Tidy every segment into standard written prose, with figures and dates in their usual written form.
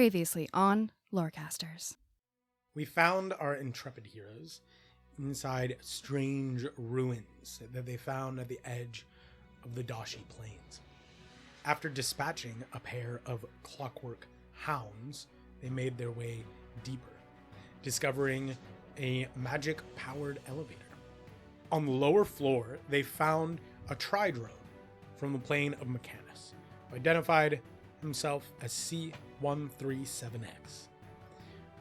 Previously on Lorecasters. We found our intrepid heroes inside strange ruins that they found at the edge of the Dashi Plains. After dispatching a pair of clockwork hounds, they made their way deeper, discovering a magic-powered elevator. On the lower floor, they found a tri-drone from the plane of McCannis, who identified himself as C-137X,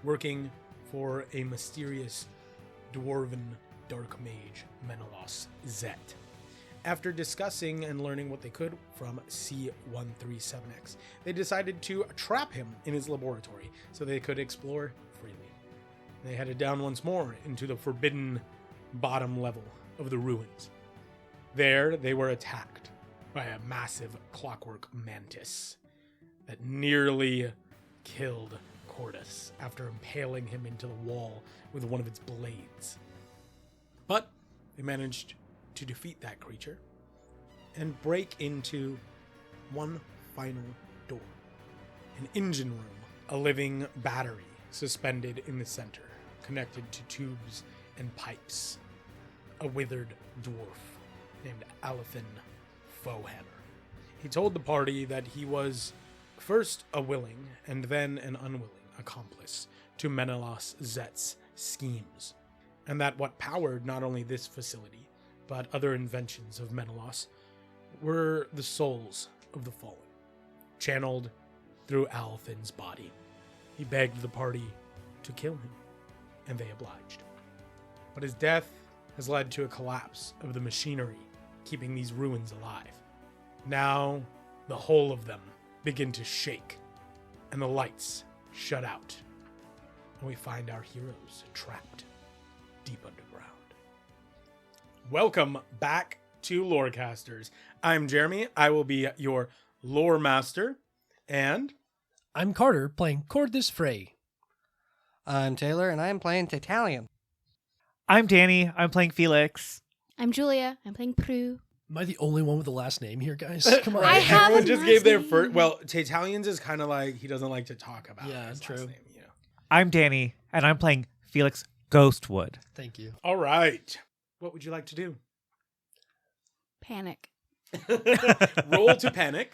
working for a mysterious dwarven dark mage, Menelaus Zet. After discussing and learning what they could from C-137X, they decided to trap him in his laboratory so they could explore freely. They headed down once more into the forbidden bottom level of the ruins. There, they were attacked by a massive clockwork mantis that nearly killed Cordys after impaling him into the wall with one of its blades. But they managed to defeat that creature and break into one final door. An engine room, a living battery suspended in the center, connected to tubes and pipes. A withered dwarf named Alathan Fohammer. He told the party that he was first a willing and then an unwilling accomplice to Menelaus Zet's schemes, and that what powered not only this facility, but other inventions of Menelaus were the souls of the fallen, channeled through Alathan's body. He begged the party to kill him, and they obliged. But his death has led to a collapse of the machinery keeping these ruins alive. Now, the whole of them begin to shake, and the lights shut out, and we find our heroes trapped deep underground. Welcome back to Lorecasters. I'm Jeremy. I will be your lore master, and I'm Carter, playing Cordys Frey. I'm Taylor, and I'm playing Taytalian. I'm Danny. I'm playing Felix. I'm Julia. I'm playing Prue. Am I the only one with the last name here, guys? Come on. I have Everyone a just last gave their name. first. Well, Taytalian's is kind of like he doesn't like to talk about. Yeah, his true. last name, you know. I'm Danny, and I'm playing Felix Ghostwood. Thank you. All right. What would you like to do? Panic. Roll to panic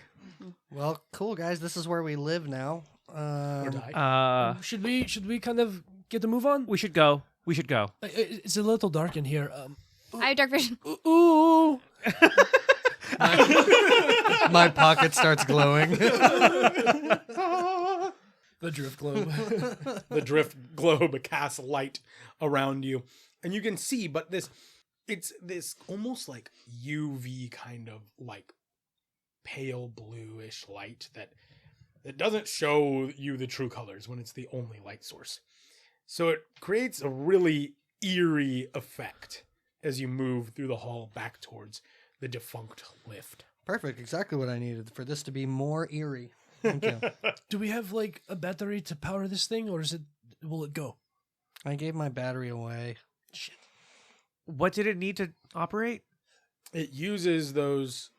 Well, cool, guys. This is where we live now. or die. Should we kind of get the move on? We should go. We should go. It's a little dark in here. I have dark vision. Ooh. My pocket starts glowing. The drift globe. The drift globe casts light around you, and you can see, but it's this almost like UV kind of like pale bluish light that doesn't show you the true colors when it's the only light source. So it creates a really eerie effect as you move through the hall back towards the defunct lift. Perfect. Exactly what I needed for this to be more eerie. Thank you. Do we have like a battery to power this thing, or will it go? I gave my battery away. Shit. What did it need to operate? It uses those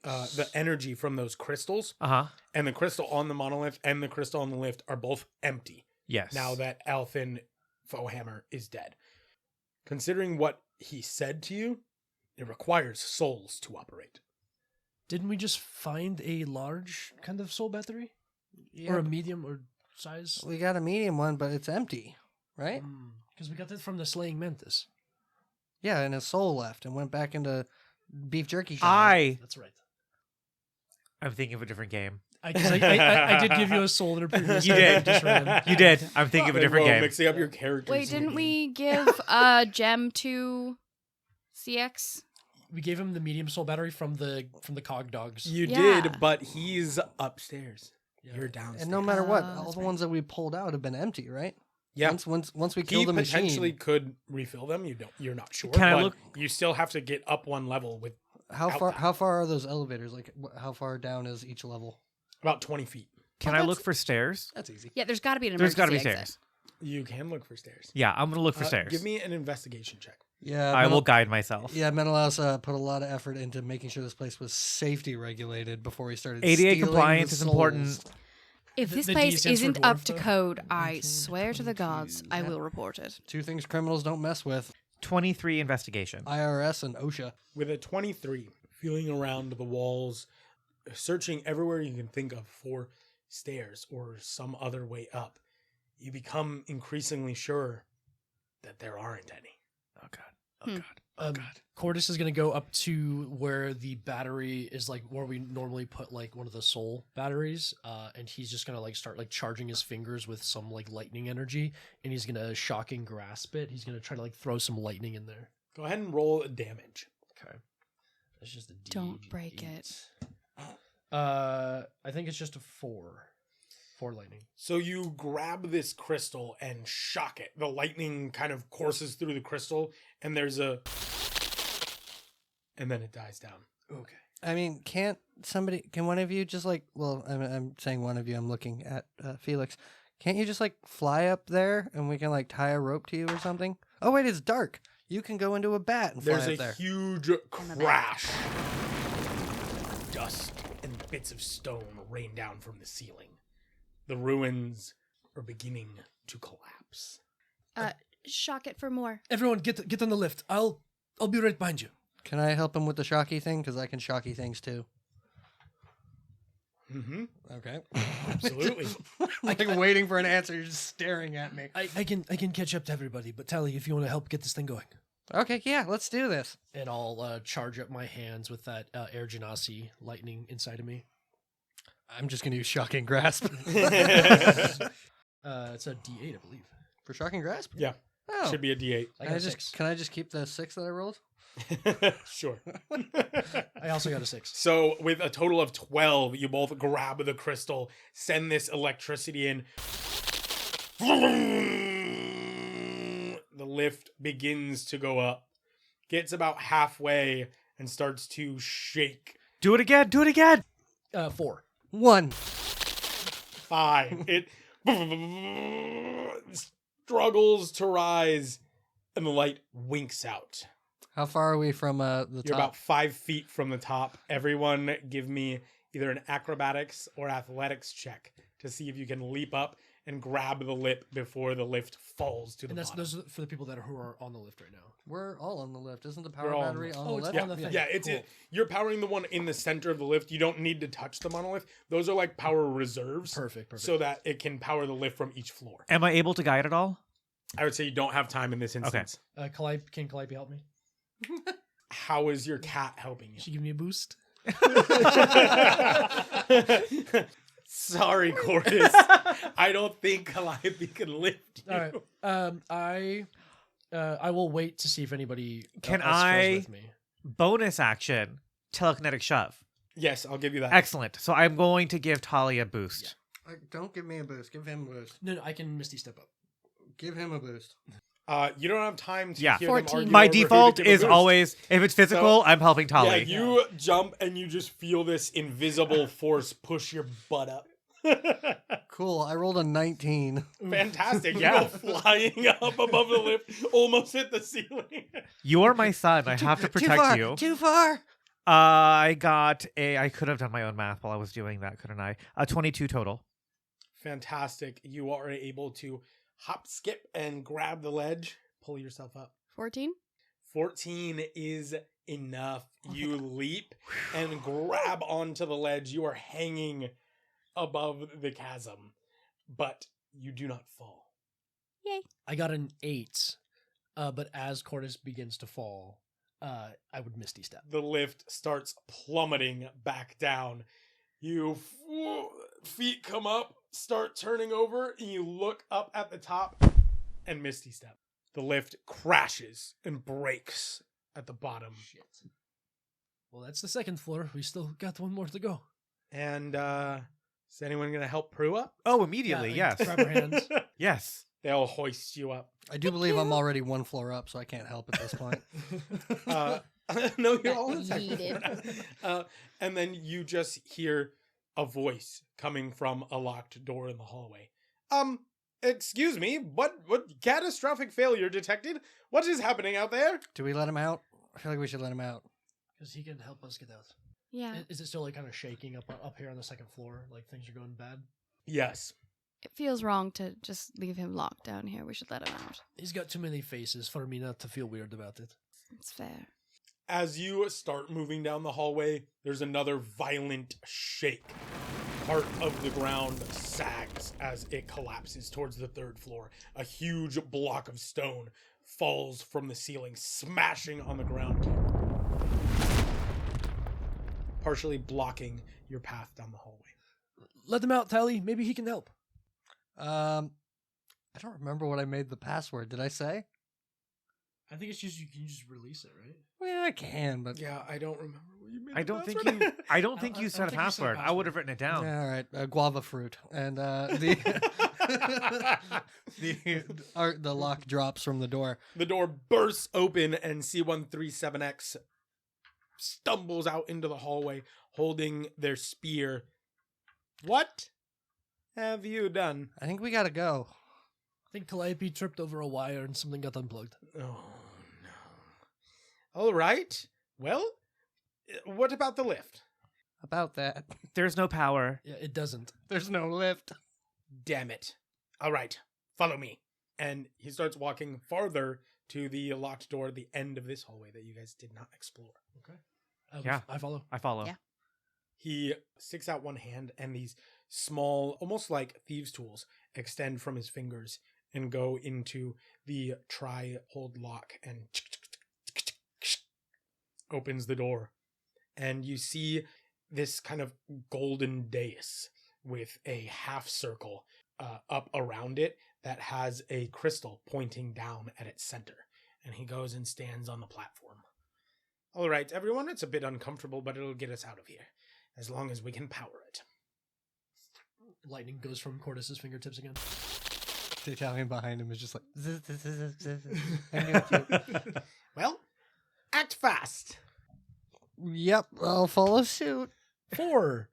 the energy from those crystals, and the crystal on the monolith and the crystal on the lift are both empty. Yes. Now that Alathan Fohammer is dead. Considering what he said to you, it requires souls to operate. Didn't we just find a large kind of soul battery? Yeah, Or a medium or size? we got a medium one, but it's empty, right? Because we got that from the Slaying Mantis. Yeah, and his soul left and went back into beef jerky shop. That's right. I'm thinking of a different game. I did give you a soul in a previous You game. did. Just ran. You did. I'm thinking of a different game. Mixing up your characters. Wait, didn't we give a gem to CX? We gave him the medium soul battery from the cog dogs. You Yeah. did, but he's upstairs. Yeah. You're downstairs. And no matter what, Oh, all that's the right. ones that we pulled out have been empty, right? Yeah. Once we He kill the machine. potentially could refill them. You're not sure. Can I but look- You still have to get up one level with How out far? that. How far are those elevators? Like, how far down is each level? about 20 feet. Can Oh, I that's- look for stairs? That's easy. Yeah, there's got to be an There's got to be emergency exit. stairs. You can look for stairs. Yeah, I'm going to look for stairs. Give me an investigation check. Yeah, I will guide myself. Yeah, Menelaus put a lot of effort into making sure this place was safety regulated before he started. ADA stealing compliance the is important. souls. If this the D place stands for isn't dwarf, up to though. code, I swear to the gods, I will report it. 2 things criminals don't mess with: 23 investigation. IRS and OSHA. With a 23, feeling around the walls, searching everywhere you can think of for stairs or some other way up, you become increasingly sure that there aren't any. Oh god. Oh god. Cordys is gonna go up to where the battery is, like where we normally put like one of the soul batteries, and he's just gonna like start like charging his fingers with some like lightning energy, and he's gonna shocking grasp it. He's gonna try to like throw some lightning in there. Go ahead and roll damage. Okay. That's just a D. Don't break it. I think it's just a 4. 4 lightning. So you grab this crystal and shock it. The lightning kind of courses through the crystal, and there's a... and then it dies down. Okay. I mean, can one of you just like, well, I'm saying one of you, I'm looking at Felix. Can't you just like fly up there and we can like tie a rope to you or something? Oh, wait, it's dark. You can go into a bat and fly There's up a there. huge crash. Dust and bits of stone rain down from the ceiling. The ruins are beginning to collapse. Shock it for more. Everyone, get on the lift. I'll be right behind you. Can I help him with the shocky thing? Because I can shocky things too. Mm-hmm. Okay. Absolutely. Like waiting for an answer, you're just staring at me. I can catch up to everybody, but Tally, if you want to help get this thing going. Okay, yeah, let's do this. And I'll charge up my hands with that air genasi lightning inside of me. I'm just gonna use shocking grasp. It's a D8, I believe. For shocking grasp? Yeah. Oh. Should be a D8. I got a 6. Can I just keep the 6 that I rolled? Sure. I also got a 6. So with a total of 12, you both grab the crystal, send this electricity in. The lift begins to go up, gets about halfway, and starts to shake. Do it again. Do it again. 4. 1. 5. It struggles to rise, and the light winks out. How far are we from the You're top? about 5 feet from the top. Everyone give me either an acrobatics or athletics check to see if you can leap up and grab the lip before the lift falls to the And bottom. those are for the people who are on the lift right now. We're all on the lift. Isn't the We're power all on battery the- on Oh, the it's left? Yeah, on the thing. yeah, it's Cool. it. You're powering the one in the center of the lift. You don't need to touch the monolith. Those are like power reserves. Perfect. So that it can power the lift from each floor. Am I able to guide at all? I would say you don't have time in this instance. Can Calliope help me? How is your cat helping you? She give me a boost. Sorry, Cordys. I don't think Calliope can lift you. All right. I will wait to see if anybody Can else I- goes with me. Bonus action. Telekinetic shove. Yes, I'll give you that. Excellent. So I'm going to give Tali a boost. Don't give me a boost. Give him a boost. No, I can Misty step up. Give him a boost. You don't have time to Yeah. hear 14. them argue My over who to default give a is boost. always, if it's physical, I'm helping Tali. Yeah, you jump and you just feel this invisible force push your butt up. Cool. I rolled a 19. Fantastic. Yeah. You go flying up above the lift, almost hit the ceiling. You are my son. I have to protect you. Too far. I could have done my own math while I was doing that, couldn't I? 22 total. Fantastic. You are able to hop, skip, and grab the ledge. Pull yourself up. 14? 14 is enough. You leap and grab onto the ledge. You are hanging above the chasm, but you do not fall. Yay. I got an 8, but as Cordys begins to fall, I would Misty step. The lift starts plummeting back down. You feet come up, start turning over, and you look up at the top and Misty step. The lift crashes and breaks at the bottom. Shit. Well, that's the second floor. We still got one more to go. And is anyone going to help Prue up? Oh, immediately, Yeah, yes. grab her hands. Yes. They'll hoist you up. I do believe I'm already 1 floor up, so I can't help at this point. No, you're all Got in second. yeeted. And then you just hear a voice coming from a locked door in the hallway. Excuse me, what catastrophic failure detected? What is happening out there? Do we let him out? I feel like we should let him out. Because he can help us get out. Yeah. Is it still like kind of shaking up here on the second floor? Like things are going bad? Yes. It feels wrong to just leave him locked down here. We should let him out. He's got too many faces for me not to feel weird about it. It's fair. As you start moving down the hallway, there's another violent shake. Part of the ground sags as it collapses towards the 3rd floor. A huge block of stone falls from the ceiling, smashing on the ground, partially blocking your path down the hallway. Let him out, Tally. Maybe he can help. I don't remember what I made the password. Did I say? I think it's just you can just release it, right? Well, I can, but Yeah, I don't remember what you made. I the don't think password. you. I don't think I you don't said a think you said password. I would have written it down. yeah, all right. Guava fruit, and the lock drops from the door. The door bursts open, and C137X stumbles out into the hallway, holding their spear. What have you done? I think we gotta go. I think Calliope tripped over a wire and something got unplugged. Oh, no. All right. Well, what about the lift? About that, There's no power. Yeah, it doesn't. there's no lift. Damn it. All right. Follow me. And he starts walking farther to the locked door at the end of this hallway that you guys did not explore. Okay. Yeah. I follow. I follow. Yeah. He sticks out one hand, and these small, almost like thieves' tools, extend from his fingers and go into the tri-hold lock and opens the door. And you see this kind of golden dais with a half circle up around it that has a crystal pointing down at its center. And he goes and stands on the platform. All right, everyone, it's a bit uncomfortable, but it'll get us out of here, as long as we can power it. Lightning goes from Cordys' fingertips again. The Italian behind him is just like, zzz, zzz, zzz, zzz, zzz. I knew it. Well, act fast. Yep, I'll follow suit. 4.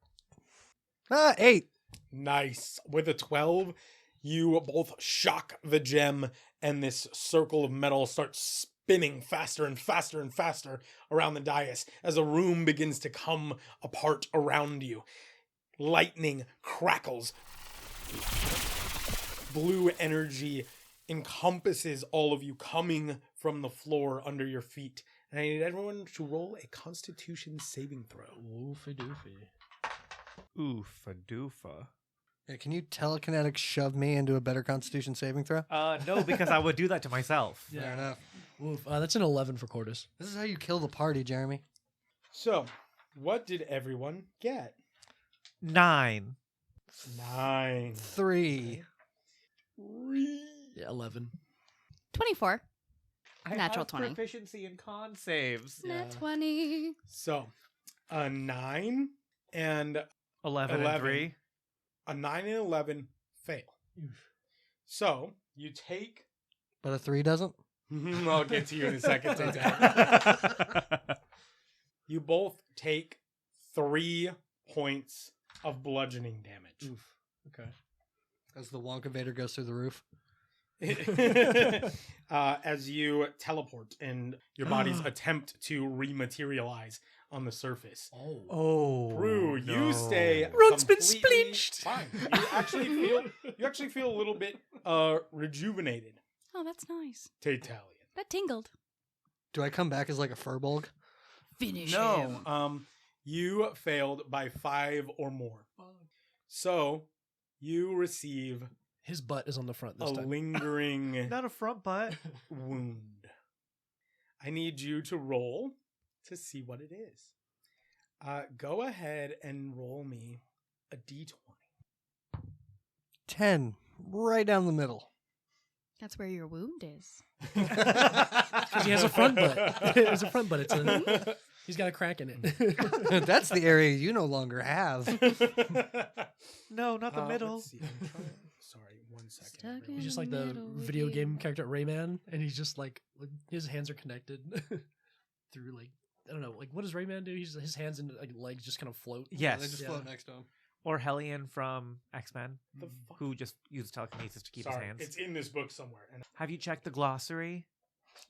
8. Nice. With a 12, you both shock the gem, and this circle of metal starts spinning faster and faster and faster around the dais as a room begins to come apart around you. Lightning crackles. Blue energy encompasses all of you coming from the floor under your feet. And I need everyone to roll a Constitution saving throw. Oofy doofy. Oofa doofa. Yeah, can you telekinetic shove me into a better Constitution saving throw? No, because I would do that to myself. Fair enough. Oof. That's an 11 for Cordys. This is how you kill the party, Jeremy. So, what did everyone get? 9. 9. 3. 3. Yeah, 11. 24. I Natural have 20. proficiency in con saves. Nat 20. So, a 9 and 11 and 11. 3. a 9 and 11 fail. So, you take... But a 3 doesn't? I'll get to you in a second. Taytalion. You both take 3 points of bludgeoning damage. Oof. Okay. As the Wonka Vader goes through the roof. As you teleport and your bodies attempt to rematerialize on the surface. Oh. Prue, you stay Rod's been completely splinched. fine. You actually feel a little bit rejuvenated. Oh, that's nice. Taytalion. That tingled. Do I come back as like a furbolg? Finish No, him. you failed by 5 or more. So you receive His butt is on the front a this time. lingering Not a front butt. wound. I need you to roll to see what it is. Go ahead and roll me a d20. 10. Right down the middle. That's where your wound is. Because he has a front butt. It's a front butt. He's got a crack in it. That's the area you no longer have. No, not the middle. Let's see. I'm trying- Sorry, 1 second. Stuck everyone. He's just like In the the middle with video you. game character Rayman, and he's just like his hands are connected through like I don't know, like what does Rayman do? His hands and like legs just kind of float. Yes. They just Yeah. float next to him. Or Hellion from X-Men, The fuck? who just uses telekinesis to keep his Sorry, hands. it's in this book somewhere. And Have you checked the glossary?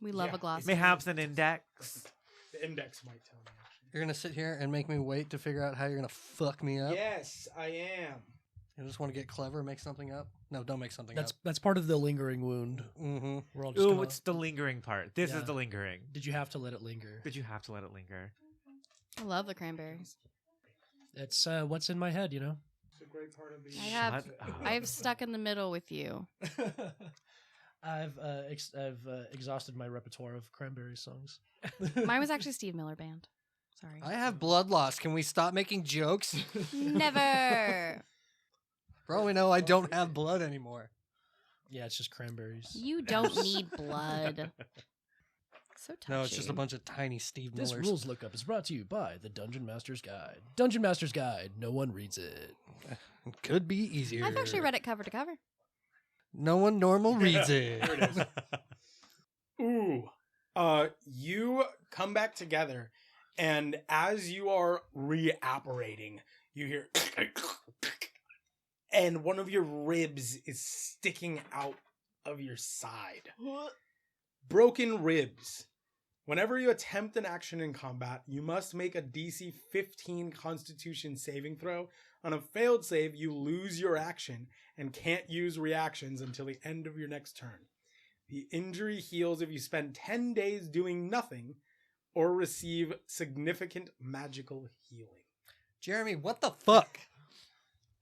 We love Yeah, a gloss. Mayhaps an index. the index might tell me, actually. You're going to sit here and make me wait to figure out how you're going to fuck me up? Yes, I am. You just want to get clever, make something up? No, don't make something That's part of the lingering wound. up. Mm-hmm. We're all just Ooh, gonna... it's the lingering part. This Yeah. is the lingering. Did you have to let it linger? Did you have to let it linger? I love the cranberries. It's what's in my head, you know. It's a great part of the. Shut up. I've stuck in the middle with you. I've exhausted my repertoire of cranberry songs. Mine was actually Steve Miller Band. Sorry. I have blood loss. Can we stop making jokes? Never. For all we know, I don't have blood anymore. Yeah, it's just cranberries. You don't need blood. So touchy. No, it's just a bunch of tiny Steve This Millers. rules lookup is brought to you by the Dungeon Master's Guide. Dungeon Master's Guide. No one reads it. Could be easier. I've actually read it cover to cover. No one normal reads it. There it is. Ooh. You come back together, and as you are reapparating, you hear and one of your ribs is sticking out of your side. Broken ribs. Whenever you attempt an action in combat, you must make a DC 15 Constitution saving throw. On a failed save, you lose your action and can't use reactions until the end of your next turn. The injury heals if you spend 10 days doing nothing or receive significant magical healing. Jeremy, what the fuck?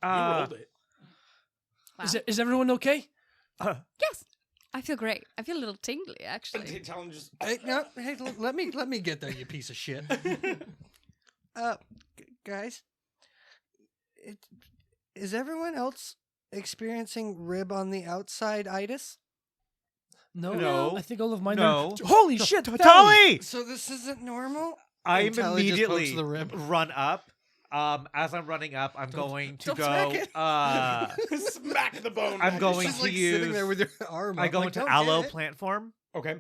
You rolled it. Wow. Is everyone okay? Yes. I feel great. I feel a little tingly, actually. Taytalian just Hey, no, hey, let me get there, you piece of shit. Guys, is everyone else experiencing rib on the outside itis? No. I think all of mine No. are... Holy shit! Tali! So this isn't normal? I And Tally just pokes immediately the rib. run up. As I'm running up, I'm going to don't go. smack smack the bone. I'm back. going She's to like use. sitting there with your arm I up, go like, into "Don't aloe get it." plant form. Okay.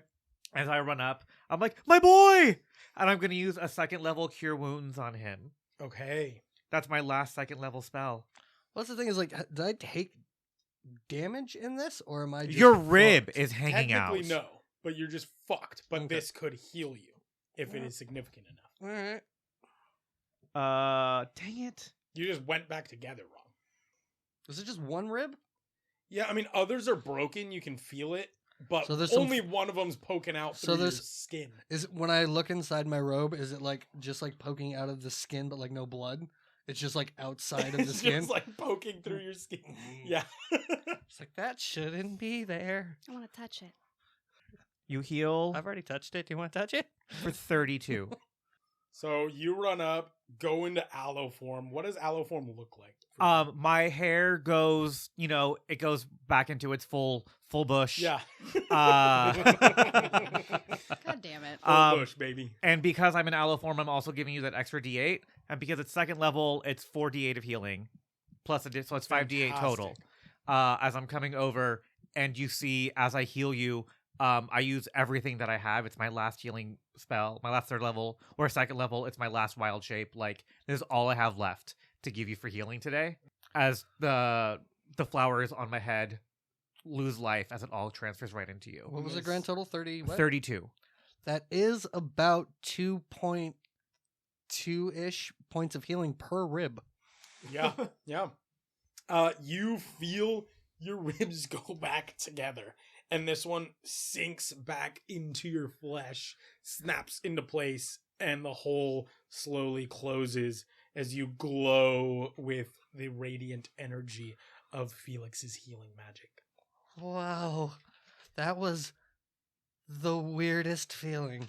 As I run up, I'm like, my boy! And I'm going to use a second level cure wounds on him. Okay. That's my last second level spell. What's the thing is, like, did I take damage in this, or am I just Your rib fucked? is hanging out. Technically, no, but you're just fucked. But Okay. this could heal you if it is significant enough. Alright. Dang it. You just went back together wrong. Was it just one rib? Yeah, I mean, others are broken. You can feel it, but So there's some only one of them's poking out So through your there's- skin. Is it, when I look inside my robe, is it like just like poking out of the skin, but like no blood? It's just like outside of the It's skin. just like poking through your skin. Yeah. It's like that shouldn't be there. I want to touch it. You heal I've already touched it. Do you want to touch it? for 32. So you run up, go into aloe form. What does aloe form look like? My hair goes, it goes back into its full bush. Yeah. Uh, God damn it. Full bush, baby. And because I'm in aloe form, I'm also giving you that extra D8. And because it's second level, it's 4D8 of healing. Plus, so it's 5D8 total. As I'm coming over, and you see, as I heal you, I use everything that I have. It's my last healing spell, my last third level, or second level. It's my last wild shape. Like, this is all I have left to give you for healing today. As the flowers on my head lose life as it all transfers right into you. What was the grand total? 30 what? 32. That is about 2.2-ish points of healing per rib. Yeah. Yeah. You feel your ribs go back together, and this one sinks back into your flesh, snaps into place, and the hole slowly closes as you glow with the radiant energy of Felix's healing magic. Wow. That was the weirdest feeling.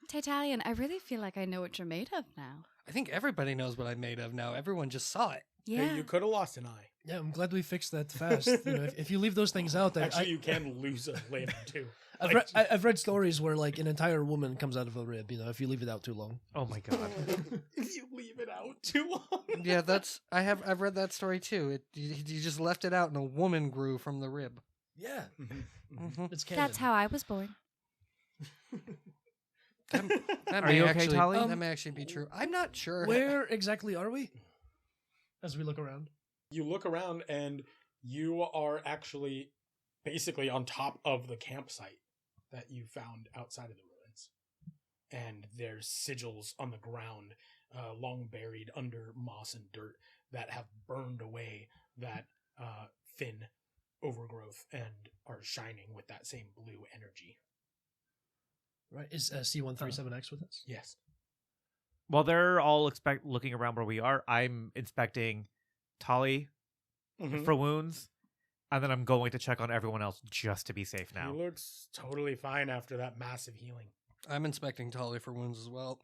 Taytalian, I really feel like I know what you're made of now. I think everybody knows what I'm made of now. Everyone just saw it. Yeah. Hey, you could have lost an eye. Yeah, I'm glad we fixed that fast. If you leave those things out there, Actually, you can lose a limb too. I've read stories where like an entire woman comes out of a rib. If you leave it out too long. Oh my god. If you leave it out too long. Yeah, I've read that story too. You just left it out and a woman grew from the rib. Yeah, Mm-hmm. it's canon. That's how I was born. That Are you okay, Tali? That may actually be true. I'm not sure. Where exactly are we? As we look around. You look around and you are actually basically on top of the campsite that you found outside of the ruins. And there's sigils on the ground, long buried under moss and dirt, that have burned away that thin overgrowth and are shining with that same blue energy. Right. Is C137X with us? Yes. While they're all looking around where we are, I'm inspecting Tali for wounds, and then I'm going to check on everyone else just to be safe now. He looks totally fine after that massive healing. I'm inspecting Tali for wounds as well.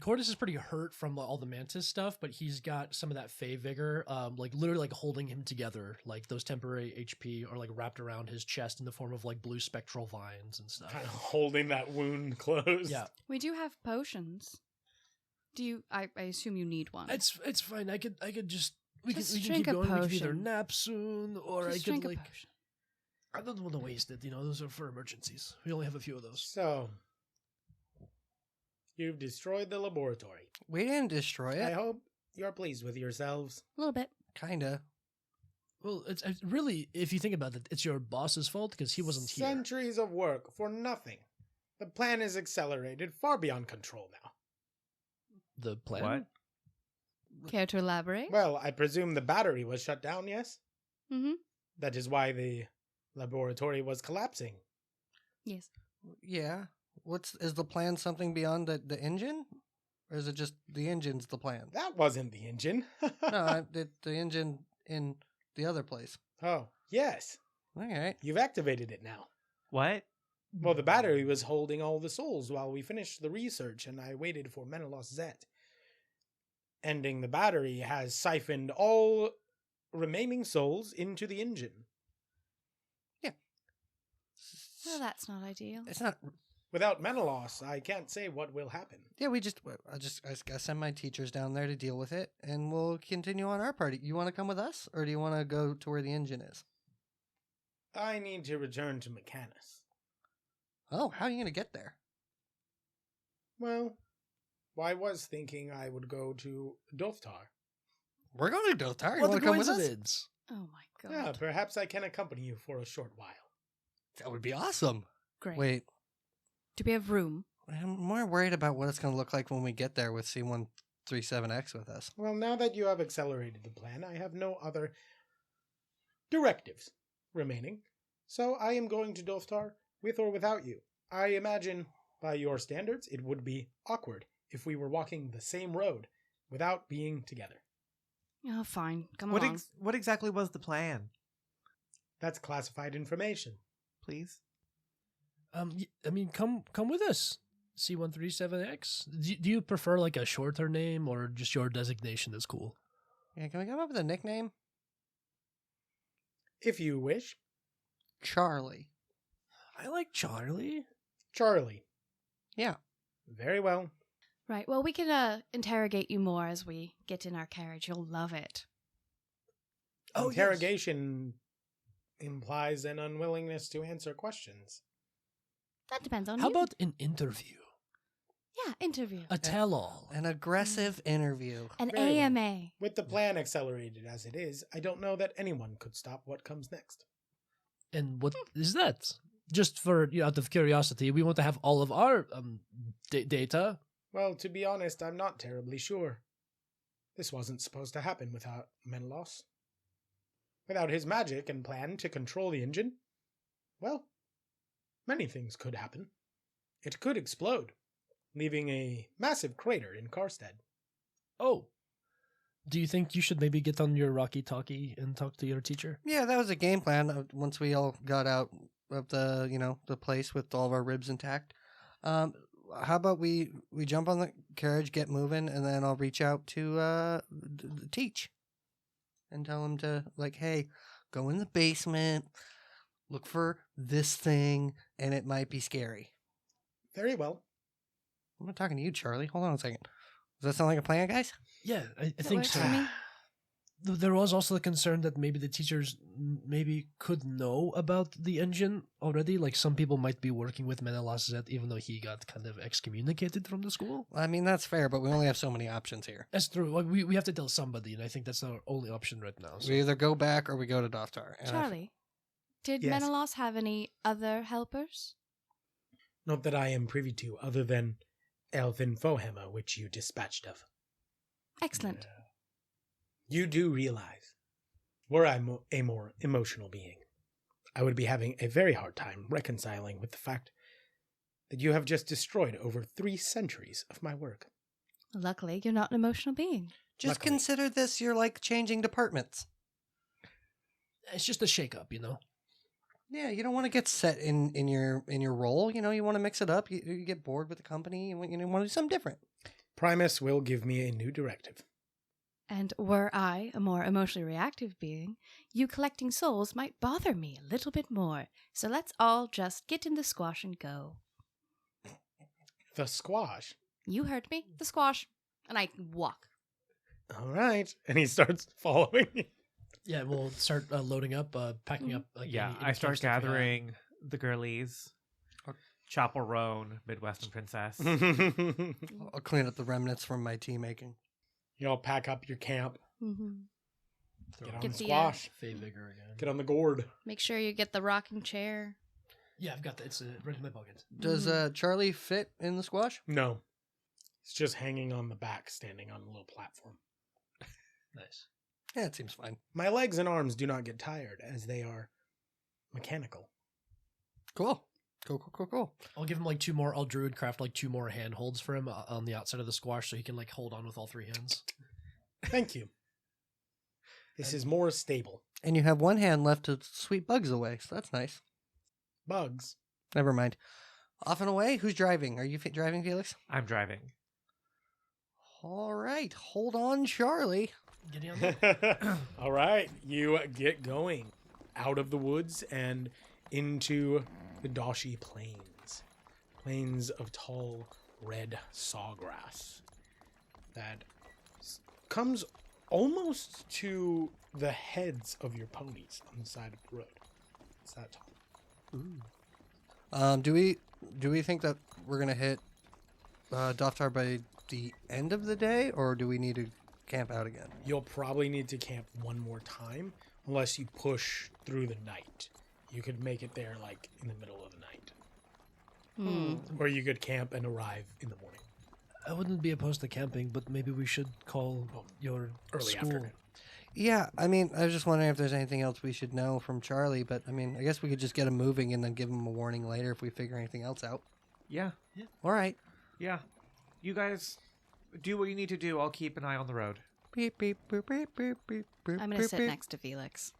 Cordys is pretty hurt from all the mantis stuff, but he's got some of that Fey vigor, like literally like holding him together. Like those temporary HP are like wrapped around his chest in the form of like blue spectral vines and stuff. Kind of holding that wound closed. Yeah, We do have potions. Do you? I assume you need one. it's fine. I could just we Just can keep drink a going. We can either potion. nap soon, or Just I could drink a like. potion. I don't want to waste it. Those are for emergencies. We only have a few of those. So, you've destroyed the laboratory. We didn't destroy I it. hope you're pleased with yourselves. A little bit. Kinda. Well, it's really, if you think about it, it's your boss's fault because he wasn't here. Centuries of work for nothing. The plan is accelerated far beyond control now. The plan. What? Care to elaborate? Well, I presume the battery was shut down, yes? Mm-hmm. That is why the laboratory was collapsing. Yes. Yeah. Is the plan something beyond the engine? Or is it just the engine's the plan? That wasn't the engine. No, the engine in the other place. Oh, yes. Okay. You've activated it now. What? Well, the battery was holding all the souls while we finished the research, and I waited for Menelaus Zet. Ending the battery has siphoned all remaining souls into the engine. Well, that's not ideal. It's not. Without Menelaus, I can't say what will happen. Yeah, I send my teachers down there to deal with it, and we'll continue on our party. You want to come with us, or do you want to go to where the engine is? I need to return to Mechanus. Oh, how are you going to get there? Well, I was thinking I would go to Doftar. We're going to Dothar. You What want the to come with us? coincidence? Oh my god. Yeah, perhaps I can accompany you for a short while. That would be awesome. Great. Wait, Do we have room? I'm more worried about what it's going to look like when we get there with C137X with us. Well, now that you have accelerated the plan, I have no other directives remaining. So I am going to Doftar with or without you. I imagine, by your standards, it would be awkward if we were walking the same road without being together. Oh, fine. Come along. What exactly was the plan? That's classified information. Please? I mean, come with us. C137X. Do you prefer like a shorter name or just your designation is cool? Yeah, can we come up with a nickname? If you wish. Charlie. I like Charlie. Charlie. Yeah. Very well. Right. Well, we can interrogate you more as we get in our carriage. You'll love it. Oh, yes. Interrogation implies an unwillingness to answer questions. That depends on How you. about an interview? Yeah, interview. A tell-all. An aggressive interview. An Very well. AMA. With the plan accelerated as it is, I don't know that anyone could stop what comes next. And what is that? Just for out of curiosity, we want to have all of our data. Well, to be honest, I'm not terribly sure. This wasn't supposed to happen without Menelaus. Without his magic and plan to control the engine, well, many things could happen. It could explode, leaving a massive crater in Karstead. Oh. Do you think you should maybe get on your walkie-talkie and talk to your teacher? Yeah, that was a game plan once we all got out of the place with all of our ribs intact. How about we jump on the carriage, get moving, and then I'll reach out to Teach and tell him to, like, hey, go in the basement, look for this thing, and it might be scary. Very well. I'm not talking to you, Charlie. Hold on a second. Does that sound like a plan, guys? Yeah, I That think works so. for me. There was also the concern that maybe the teachers maybe could know about the engine already. Like some people might be working with Menelaus Zet even though he got kind of excommunicated from the school. I mean, that's fair, but we only have so many options here. That's true. Like, we have to tell somebody, and I think that's our only option right now. So. We either go back or we go to Doftar. And Charlie, did Yes. Menelaus have any other helpers? Not that I am privy to, other than Elfin Fohammer, which you dispatched of. Excellent. You do realize, were I a more emotional being, I would be having a very hard time reconciling with the fact that you have just destroyed over 3 centuries of my work. Luckily, you're not an emotional being. Just Luckily. consider this you're like changing departments. It's just a shake-up, you know? Yeah, you don't want to get set in your role. You know, you want to mix it up. You get bored with the company. You want to do something different. Primus will give me a new directive. And were I a more emotionally reactive being, you collecting souls might bother me a little bit more. So let's all just get in the squash and go. The squash. You heard me. The squash. And I walk. All right. And he starts following. Yeah, we'll start loading up, packing up. I start gathering the girlies. Okay. Chapel Roan, Midwestern Princess. I'll clean up the remnants from my tea making. You all pack up your camp. Mm-hmm. Get on Get the the, squash. Fey Vigor again. Get on the gourd. Make sure you get the rocking chair. Yeah, I've got that. It's right in my pocket. Does Charlie fit in the squash? No. It's just hanging on the back, standing on a little platform. Nice. Yeah, it seems fine. My legs and arms do not get tired, as they are mechanical. Cool. Cool. I'll give him like 2 more. I'll druid craft like 2 more handholds for him on the outside of the squash so he can like hold on with all 3 hands. Thank you. This is more stable. And you have 1 hand left to sweep bugs away, so that's nice. Bugs. Never mind. Off and away? Who's driving? Are you driving, Felix? I'm driving. All right. Hold on, Charlie. Get on there. All right. You get going out of the woods and into the Dashi Plains. Plains of tall red sawgrass that comes almost to the heads of your ponies on the side of the road. It's that tall. Do we think that we're gonna hit Doftar by the end of the day, or do we need to camp out again? You'll probably need to camp one more time unless you push through the night. You could make it there like in the middle of the night. Or you could camp and arrive in the morning. I wouldn't be opposed to camping, but maybe we should call your Early school. afternoon. Yeah, I mean, I was just wondering if there's anything else we should know from Charlie, but I mean, I guess we could just get him moving and then give him a warning later if we figure anything else out. Yeah. All right. Yeah. You guys do what you need to do. I'll keep an eye on the road. Beep, beep, beep, beep, beep, beep, I'm going to beep, sit beep. next to Felix.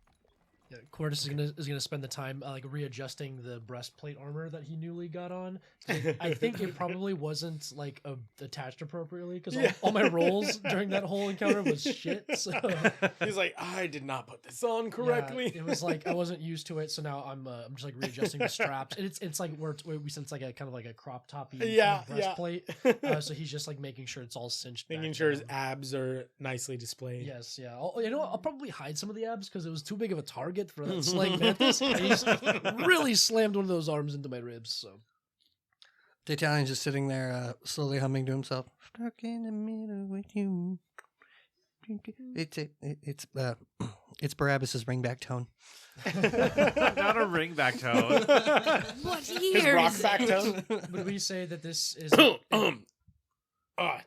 Yeah, Cordys is gonna spend the time like readjusting the breastplate armor that he newly got on. I think it probably wasn't like attached appropriately because all my rolls during that whole encounter was shit. So He's like, I did not put this on correctly. yeah, it was like I wasn't used to it, so now I'm just like readjusting the straps. And it's like where we sense like a kind of like a crop toppy breastplate. So he's just like making sure it's all cinched. Making back sure his down. abs are nicely displayed. Yes, yeah. I'll probably hide some of the abs because it was too big of a target for that slaying mantis. And he just really slammed one of those arms into my ribs. So Taytalian's just sitting there, slowly humming to himself. Stuck in the middle with you. It's Barabbas's ringback tone. Not a ringback tone. What His year rock is back it? tone. would we say that this is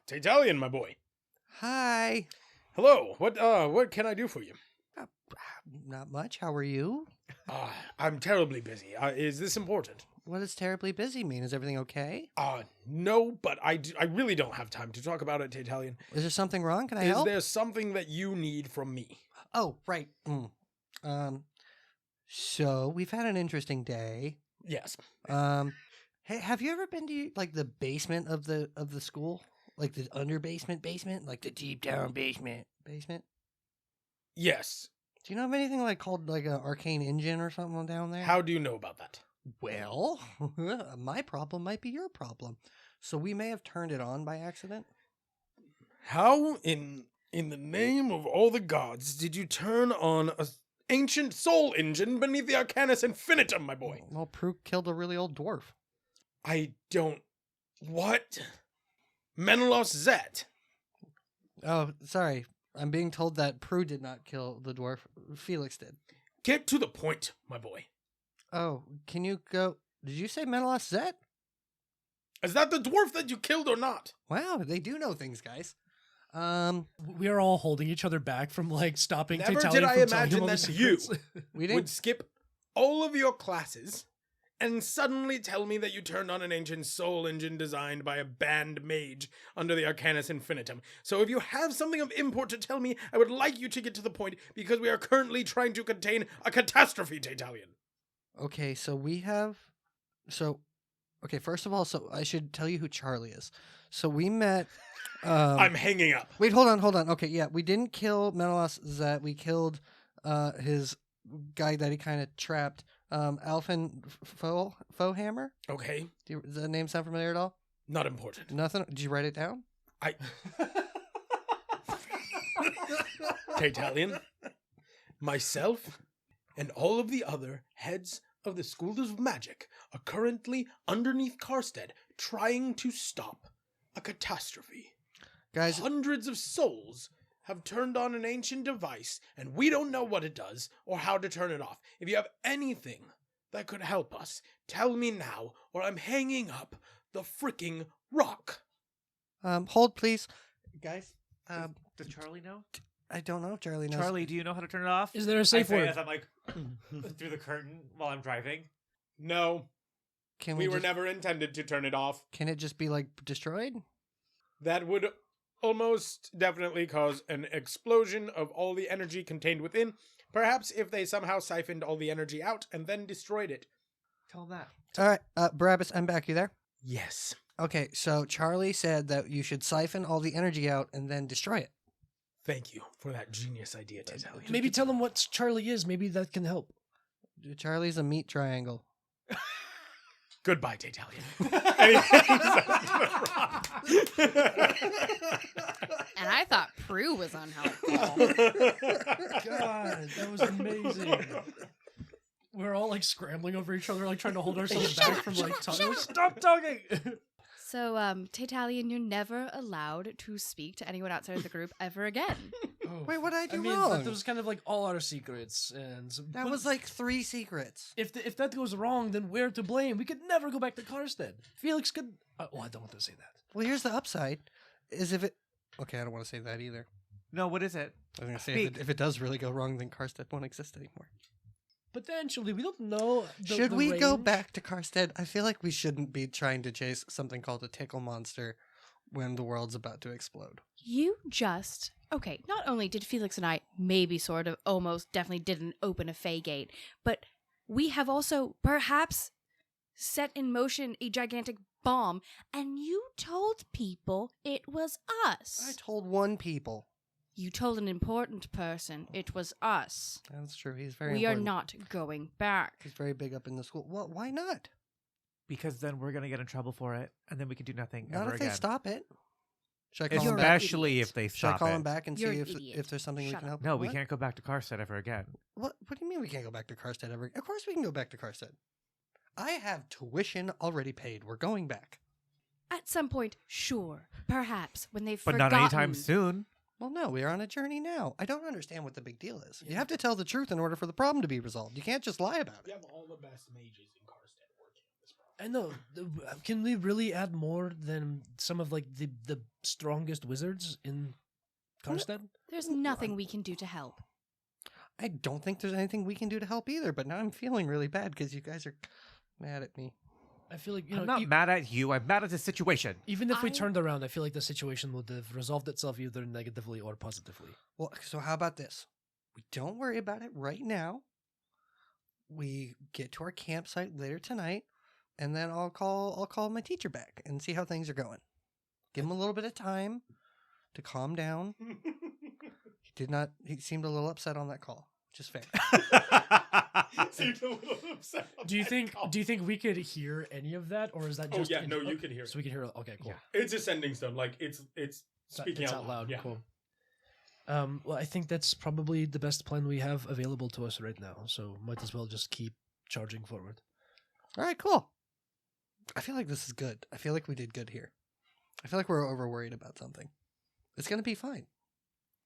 Taytalian, my boy. Hi. Hello. What can I do for you? Not much. How are you? I'm terribly busy. Is this important? What does terribly busy mean? Is everything okay? No, but I really don't have time to talk about it, Taytalian. Is there something wrong? Can I Is help? there something that you need from me? Oh, right. So we've had an interesting day. Yes. Hey, have you ever been to like the basement of the school? Like the under basement, like the deep down basement? Yes. Do you know of anything like called like an arcane engine or something down there? How do you know about that? Well, my problem might be your problem. So we may have turned it on by accident. How in the name of all the gods did you turn on a ancient soul engine beneath the Arcanus Infinitum, my boy? Well, Prue killed a really old dwarf. I don't... What? Menelaus Zet? Oh, sorry. I'm being told that Prue did not kill the dwarf. Felix did. Get to the point, my boy. Oh, can you go... Did you say Menelaus Zet? Is that the dwarf that you killed or not? Wow, they do know things, guys. We are all holding each other back from like stopping Never Taytalion did I from telling imagine him all the that you secrets. we would didn't. skip all of your classes and suddenly tell me that you turned on an ancient soul engine designed by a banned mage under the Arcanus Infinitum. So if you have something of import to tell me, I would like you to get to the point, because we are currently trying to contain a catastrophe, Taytalion. Okay, so we have. Okay, first of all, so I should tell you who Charlie is. So we met. I'm hanging up. Wait, hold on. Okay, yeah, we didn't kill Menelaus Zet. We killed his guy that he kind of trapped. Alphen Fohammer. Okay, Does the name sound familiar at all? not important. Nothing. Did you write it down? Taytalion, myself, and all of the other heads of the Schools of Magic are currently underneath Karstead trying to stop a catastrophe. Guys, Hundreds of souls have turned on an ancient device, and we don't know what it does or how to turn it off. If you have anything that could help us, tell me now, or I'm hanging up the freaking rock. hold please. Guys, Does Charlie know? I don't know if Charlie knows. Charlie, do you know how to turn it off? Is there a I safe say word? as I'm like through the curtain while I'm driving. No, Can we were just, never intended to turn it off. Can it just be like destroyed? That would almost definitely cause an explosion of all the energy contained within. Perhaps if they somehow siphoned all the energy out and then destroyed it. Tell him that. All right, Barabbas, I'm back. You there? Yes. Okay, so Charlie said that you should siphon all the energy out and then destroy it. Thank you for that genius idea, Taytalion. Maybe tell him what Charlie is. Maybe that can help. Charlie's a meat triangle. Goodbye, Taytalion. And I thought Prue was unhelpful. God, that was amazing. We're all like scrambling over each other, like trying to hold ourselves back from like talking. Stop talking! So, Taytalion, you're never allowed to speak to anyone outside of the group ever again. Oh. Wait, what did I do mean, wrong? that was kind of like all our secrets, and That but was like 3 secrets. if that goes wrong, then we're to blame. We could never go back to Karstead. Felix could. I don't want to say that. Well, here's the upside: is if it. Okay, I don't want to say that either. No, what is it? I was gonna say if it does really go wrong, then Karstead won't exist anymore. Potentially, we don't know. Should we go range. back to Karstead? I feel like we shouldn't be trying to chase something called a tickle monster when the world's about to explode. You just... Okay, not only did Felix and I maybe sort of almost definitely didn't open a Fey gate, but we have also perhaps set in motion a gigantic bomb, and you told people it was us. I told 1 people. You told an important person it was us. That's true. He's very. We are important. not going back. He's very big up in the school. Well, why not? Because then we're gonna get in trouble for it, and then we could do nothing Not ever if they again. stop it. Should I call him back? You're an Especially idiot. if they Should I stop call it. him back and You're see an if idiot. there's something we Shut can help? No, we What? can't go back to Karstead ever again. What do you mean we can't go back to Karstead ever? Of course we can go back to Karstead. I have tuition already paid. We're going back. At some point, sure, perhaps, when they've But forgotten. not anytime soon. Well, no, we are on a journey now. I don't understand what the big deal is. You have to tell the truth in order for the problem to be resolved. You can't just lie about You it. have all the best mages in Karstead working on this problem. I know. Can we really add more than some of like the strongest wizards in Karstead? There's nothing we can do to help. I don't think there's anything we can do to help either, but now I'm feeling really bad because you guys are mad at me. I feel like I'm not mad at you. I'm mad at the situation. even if we I- turned around, I feel like the situation would have resolved itself either negatively or positively. Well, so how about this? We don't worry about it right now. We get to our campsite later tonight, and then I'll call my teacher back and see how things are going. Give him a little bit of time to calm down. He seemed a little upset on that call, which is fair. Seemed a little upset on Do you that think call. we could hear any of that, or is that Oh, just? yeah, no, you can hear it. So we can hear it. Okay, cool. Yeah. It's ascending stone. Like it's speaking It's out loud. Yeah. Cool. Well, I think that's probably the best plan we have available to us right now. So might as well just keep charging forward. All right, cool. I feel like this is good. I feel like we did good here. I feel like we're over worried about something. It's gonna be fine.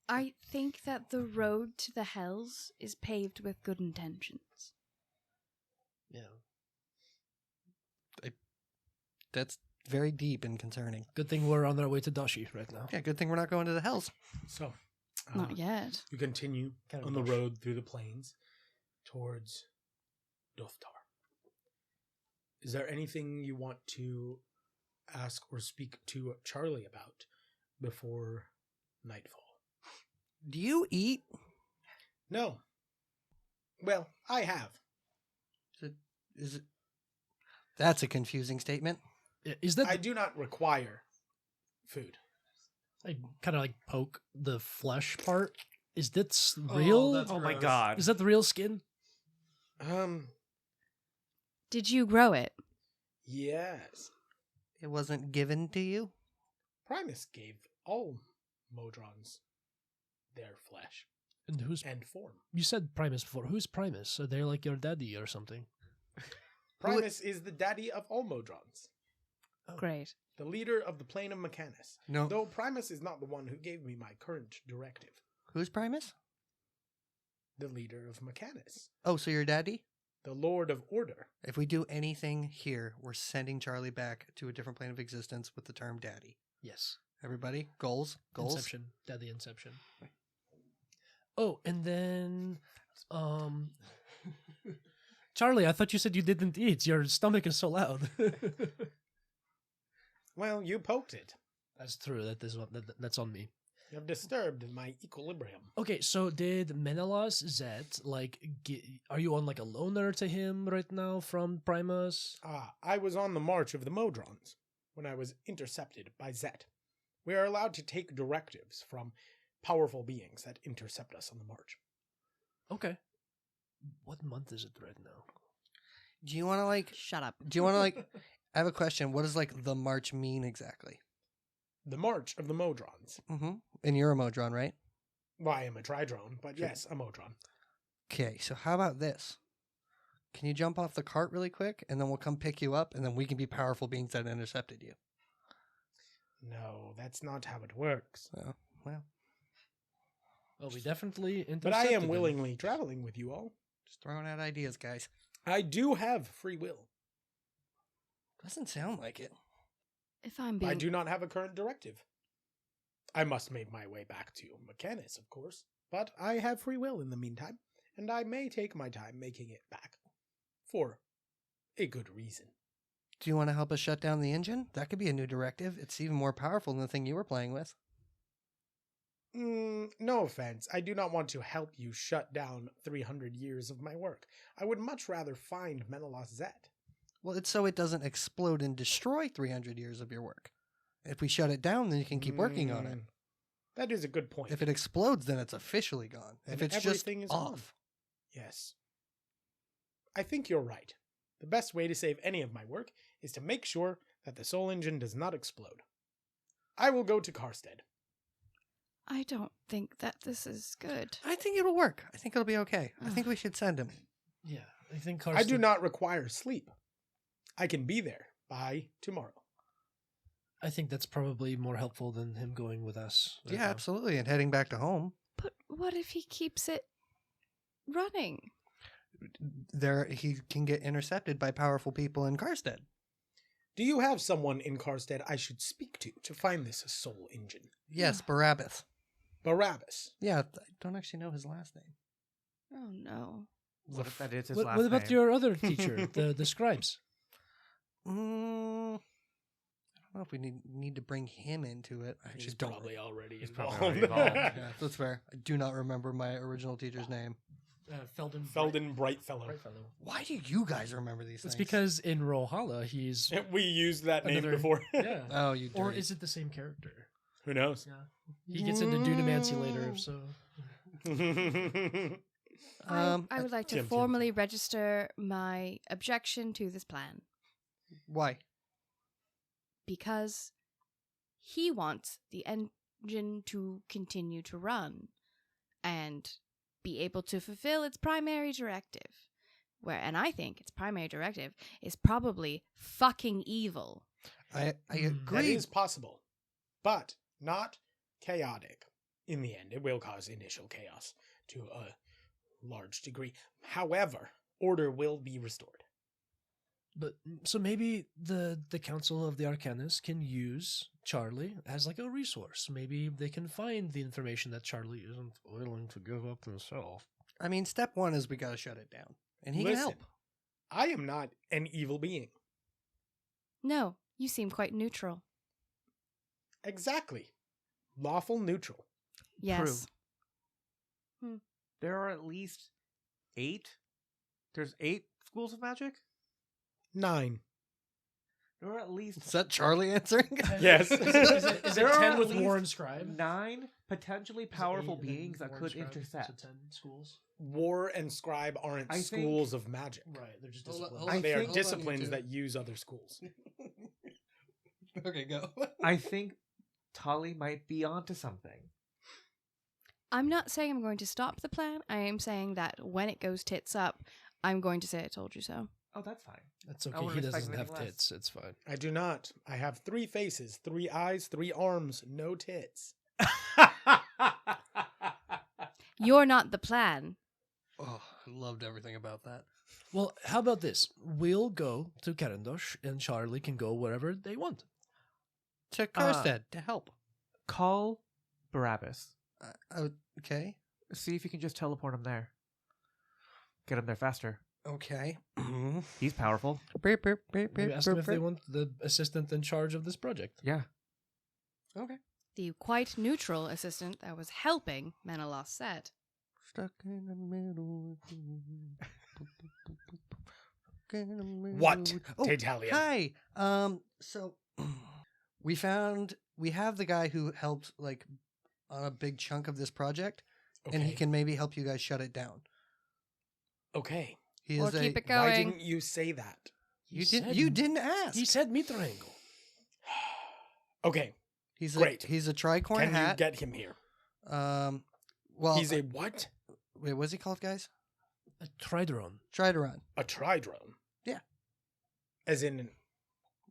I think that the road to the Hells is paved with good intentions. Yeah. very deep and concerning. Good thing we're on our way to Dashi right now. Yeah, good thing we're not going to the hells. So, Not yet. you continue Kind of on the bush. road through the plains towards Dothtar. Is there anything you want to ask or speak to Charlie about before nightfall? Do you eat? No. Well, I have. Is it? That's a confusing statement. Is that I do not require food. I kind of like poke the flesh part? Is that real? that's Oh my gross. god. Is that the real skin? Did you grow it? Yes. It wasn't given to you? Primus gave all Modrons their flesh And who's and form. you said Primus before? Who's Primus? Are they like your daddy or something? Primus is the daddy of all Modrons, Great. the leader of the plane of Mechanus. No. Though Primus is not the one who gave me my current directive. Who's Primus? The leader of Mechanus, Oh, so your daddy? the Lord of Order. If we do anything here, we're sending Charlie back to a different plane of existence with the term daddy. Yes. Everybody, goals? Goals? Inception. Daddy Inception. Oh, and then Charlie, I thought you said you didn't eat. Your stomach is so loud. Well, you poked it. That's true. That's on me. You have disturbed my equilibrium. Okay, so did Menelaus Zet are you on like a loaner to him right now from Primus? I was on the march of the Modrons when I was intercepted by Zet. We are allowed to take directives from powerful beings that intercept us on the march. Okay. What month is it right now? Do you want to like? Shut up. Do you want to like? I have a question. What does like the march mean exactly? The march of the Modrons. Mm-hmm. And you're a Modron, right? Well, I am a Tridrone, but yes, a Modron. Okay, so how about this? Can you jump off the cart really quick, and then we'll come pick you up, and then we can be powerful beings that intercepted you. No, that's not how it works. Oh, well, Well, we definitely intercepted But I am him. willingly traveling with you all. just throwing out ideas, guys. I do have free will. Doesn't sound like it. If I'm being I do not have a current directive. I must make my way back to Mechanus, of course, but I have free will in the meantime, and I may take my time making it back. For a good reason. Do you want to help us shut down the engine? That could be a new directive. It's even more powerful than the thing you were playing with. No offense. I do not want to help you shut down 300 years of my work. I would much rather find Menelaus Zet. Well, it's so it doesn't explode and destroy 300 years of your work. If we shut it down, then you can keep working on it. That is a good point. If it explodes, then it's officially gone. Then If it's just everything is gone. off. Yes. I think you're right. The best way to save any of my work is to make sure that the soul engine does not explode. I will go to Karstead. I don't think that this is good. I think it'll work. I think it'll be okay. I think we should send him. Yeah, I think I do Karstead- not require sleep. I can be there by tomorrow. I think that's probably more helpful than him going with us. right Yeah, now. absolutely. And heading back to home. But what if he keeps it running? There, he can get intercepted by powerful people in Karstead. Do you have someone in Karstead I should speak to find this soul engine? Yes, Barabbas. Barabbas. Yeah, I don't actually know his last name. Oh no. What if that is his What, last what about name? your other teacher, the scribes? I don't know if we need to bring him into it. I He's actually don't. probably already He's involved. probably already involved. Yeah, that's fair. I do not remember my original teacher's name. Felden Brightfellow. Why do you guys remember these It's things? because in Rohala he's We used that name Another- before. yeah. Oh, you Or dirty. is it the same character? Who knows? Yeah. He gets into Dunamancy later, so I would like to Tim. formally register my objection to this plan Why? because he wants the engine to continue to run and be able to fulfill its primary directive. And I think its primary directive is probably fucking evil. I That agree. is possible, but not chaotic. In the end, it will cause initial chaos to a large degree. However, order will be restored. But so maybe the Council of the Arcanists can use Charlie as like a resource. Maybe they can find the information that Charlie isn't willing to give up himself. I mean, step one is we gotta shut it down, and he can Listen, help. I am not an evil being. No, you seem quite neutral. Exactly. Lawful neutral. Yes. There are at least 8. There's 8 schools of magic? 9. There are at least Is that Charlie answering? Yes. Is it There are 10 at with least Warren Scribe? 9 potentially powerful beings that could intercept. So 10 schools? War and scribe aren't I think- schools of magic. Right, they're just Hold on, disciplines. hold on. They are think- disciplines you two. that use other schools. Okay, go. I think Tali might be onto something. I'm not saying I'm going to stop the plan. I am saying that when it goes tits up, I'm going to say I told you so. Oh, that's fine. That's I okay. wouldn't He expect doesn't have anything less. tits. It's fine. I do not. I have 3 faces, 3 eyes, 3 arms, no tits. You're not the plan. Oh, I loved everything about that. Well, how about this? We'll go to Carandosh, and Charlie can go wherever they want. To Karstead to help. Call Barabbas. Okay. See if you can just teleport him there. Get him there faster. Okay. He's powerful. Maybe ask them if they want the assistant in charge of this project. Yeah. Okay. The quite neutral assistant that was helping Menelaus said. Stuck in the middle. What? Oh, Taytalian. hi. So we have the guy who helped like on a big chunk of this project, Okay. and he can maybe help you guys shut it down. Okay. He Or is keep it Why going. didn't you say that? You didn't ask. He said meat triangle. Okay. He's Great. He's a tricorn Can you hat. get him here? Well, He's a what? wait. What's he called, guys? A Tridron. Tridron. A tridrone. Yeah. As in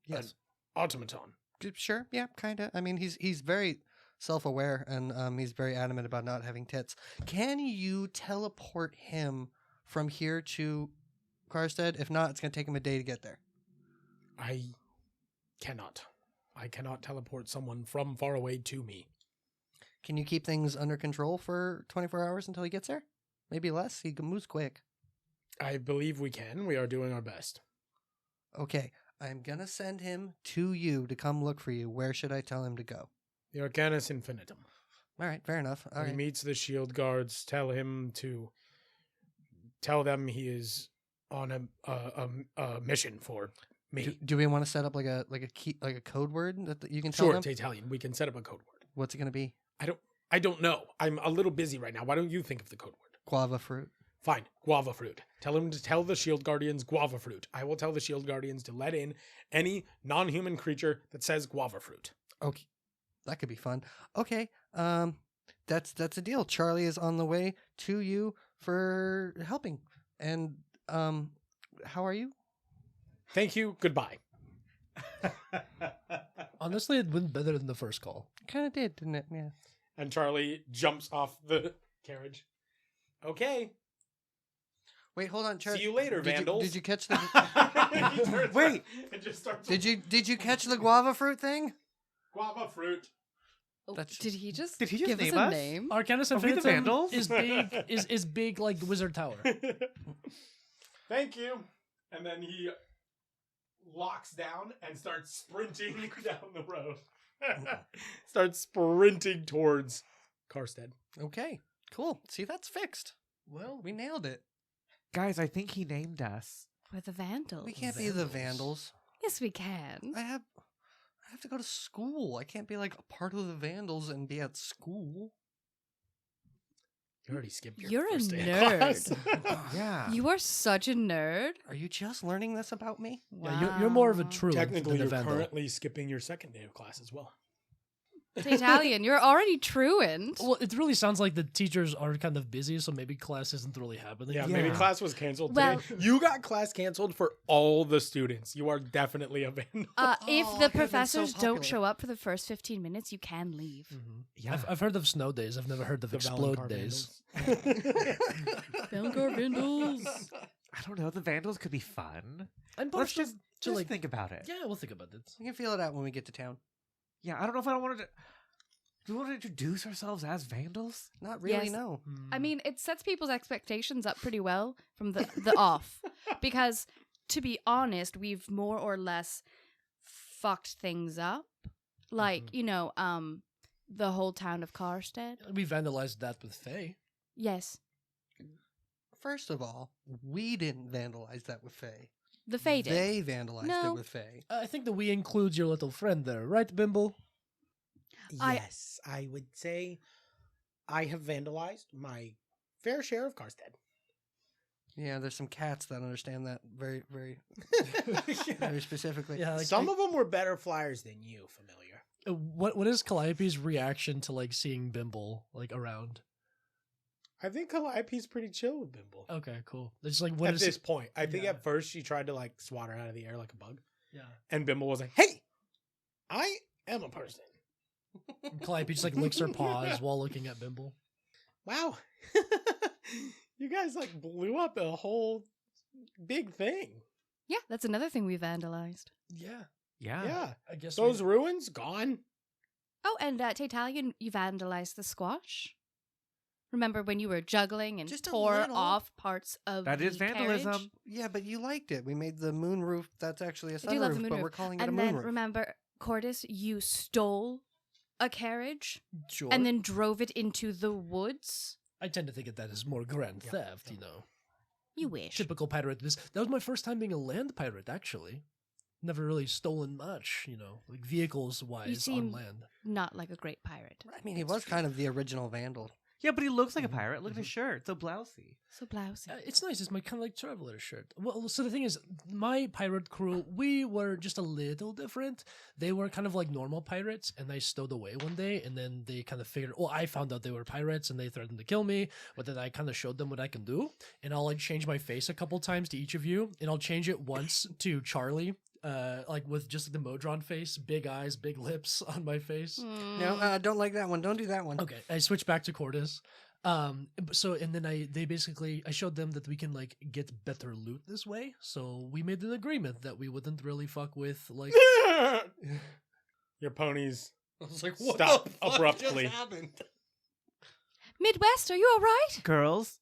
Yes. an automaton. Sure. Yeah. Kind of. I mean, he's very self-aware, and he's very adamant about not having tits. Can you teleport him from here to Karstead? If not, it's going to take him a day to get there. I cannot. I cannot teleport someone from far away to me. Can you keep things under control for 24 hours until he gets there? Maybe less. He moves quick. I believe we can. We are doing our best. Okay. I'm going to send him to you to come look for you. Where should I tell him to go? The Arcanus Infinitum. All right. Fair enough. All When he right. meets the shield guards, tell them he is on a mission for me. Do we want to set up like a key, like a code word that you can tell Sure, them? Taytalian. We can set up a code word. What's it going to be? I don't know. I'm a little busy right now. Why don't you think of the code word? Guava fruit. Fine. Guava fruit. Tell him to tell the shield guardians guava fruit. I will tell the shield guardians to let in any non-human creature that says guava fruit. Okay. That could be fun. Okay. That's a deal. Charlie is on the way to you for helping. And how are you? Thank you. Goodbye. Honestly, it went better than the first call. Kind of did, didn't it? Yeah. And Charlie jumps off the carriage. Okay. Wait, hold on, Charlie. See you later, vandals. Did you catch the He turns Wait. around and just starts Did you catch the guava fruit thing? guava fruit. That's- Did he just Did he just give name us a us? name? Arcanus Are we the Infinitum Vandals? is big is big like Wizard Tower. Thank you. And then he locks down and starts sprinting down the road. Starts sprinting towards Karstead. Okay. Cool. See, that's fixed. Well, we nailed it. Guys, I think he named us. We're the Vandals. We can't be the Vandals. Yes, we can. I have to go to school. I can't be like a part of the Vandals and be at school. You already skipped your You're a first day of nerd. class. Yeah. You are such a nerd. Are you just learning this about me? Yeah, you're more of a Wow. truant Technically, than a you're vandal. currently skipping your second day of class as well. Taytalian, you're already truant. Well, it really sounds like the teachers are kind of busy, so maybe class isn't really happening. Yeah, maybe Yeah. class was canceled Well- today. You got class canceled for all the students. You are definitely a vandal. If Oh, I the could've been so professors don't popular. show up for the first 15 minutes, you can leave. Mhm. Yeah. I've heard of snow days. I've never heard of The explode Valen-Kar days. vandals. Valen-Kar Vandals. I don't know. The Vandals could be fun. And Let's partial just like think about it. Yeah, we'll think about it. We can feel it out when we get to town. Yeah, I don't know if I wanted to. Do we want to introduce ourselves as Vandals? Not really, Yes. no. I mean, it sets people's expectations up pretty well from the off. Because, to be honest, we've more or less fucked things up. Like, the whole town of Karstead. We vandalized that with Frey. Yes. First of all, we didn't vandalize that with Faye. The Fae did. They vandalized No. it with Faye. I think that we include your little friend there, right, Bimble? Yes, I would say I have vandalized my fair share of Karstead. Yeah, there's some cats that understand that very, very, very specifically. Yeah, like, Some of them were better flyers than you, familiar. What is Calliope's reaction to like seeing Bimble like around? I think Calliope's pretty chill with Bimble. Okay, cool. It's just like what At is this point. I think Yeah. at first she tried to like swat her out of the air like a bug. Yeah. And Bimble was like, hey, I am a person. Calliope just like licks her paws while looking at Bimble. Wow. You guys like blew up a whole big thing. Yeah, that's another thing we vandalized. Yeah. Yeah. I guess Those ruins gone. Oh, and Taytalian, you vandalized the squash. Remember when you were juggling and Just a tore little. off parts of That the is vandalism. carriage? Yeah, but you liked it. We made the moon roof. That's actually a I do love the sunroof, moon but roof. we're calling it a And moon then roof. remember, Cordys, you stole a carriage Sure. and then drove it into the woods. I tend to think of that as more grand Yeah. theft, you know. You wish. Typical pirate. That was my first time being a land pirate, actually. Never really stolen much, you know, like vehicles wise seem- on land. Not like a great pirate. I mean, he was kind of the original vandal. Yeah, but he looks like a pirate. Look at his shirt. So blousy. So blousy. It's nice. It's my kind of like traveler shirt. Well, so the thing is, my pirate crew, we were just a little different. They were kind of like normal pirates, and they stowed away one day, and then they kind of figured, well, I found out they were pirates, and they threatened to kill me, but then I kind of showed them what I can do, and I'll like change my face a couple times to each of you, and I'll change it once to Charlie, like with just the Modron face, big eyes, big lips on my face. No, don't like that one. Don't do that one. Okay, I switched back to Cordys. So and then I showed them that we can like get better loot this way. So we made an agreement that we wouldn't really fuck with like Your ponies I was like, Stop the fuck abruptly. just happened? Midwest, are you all right? Girls.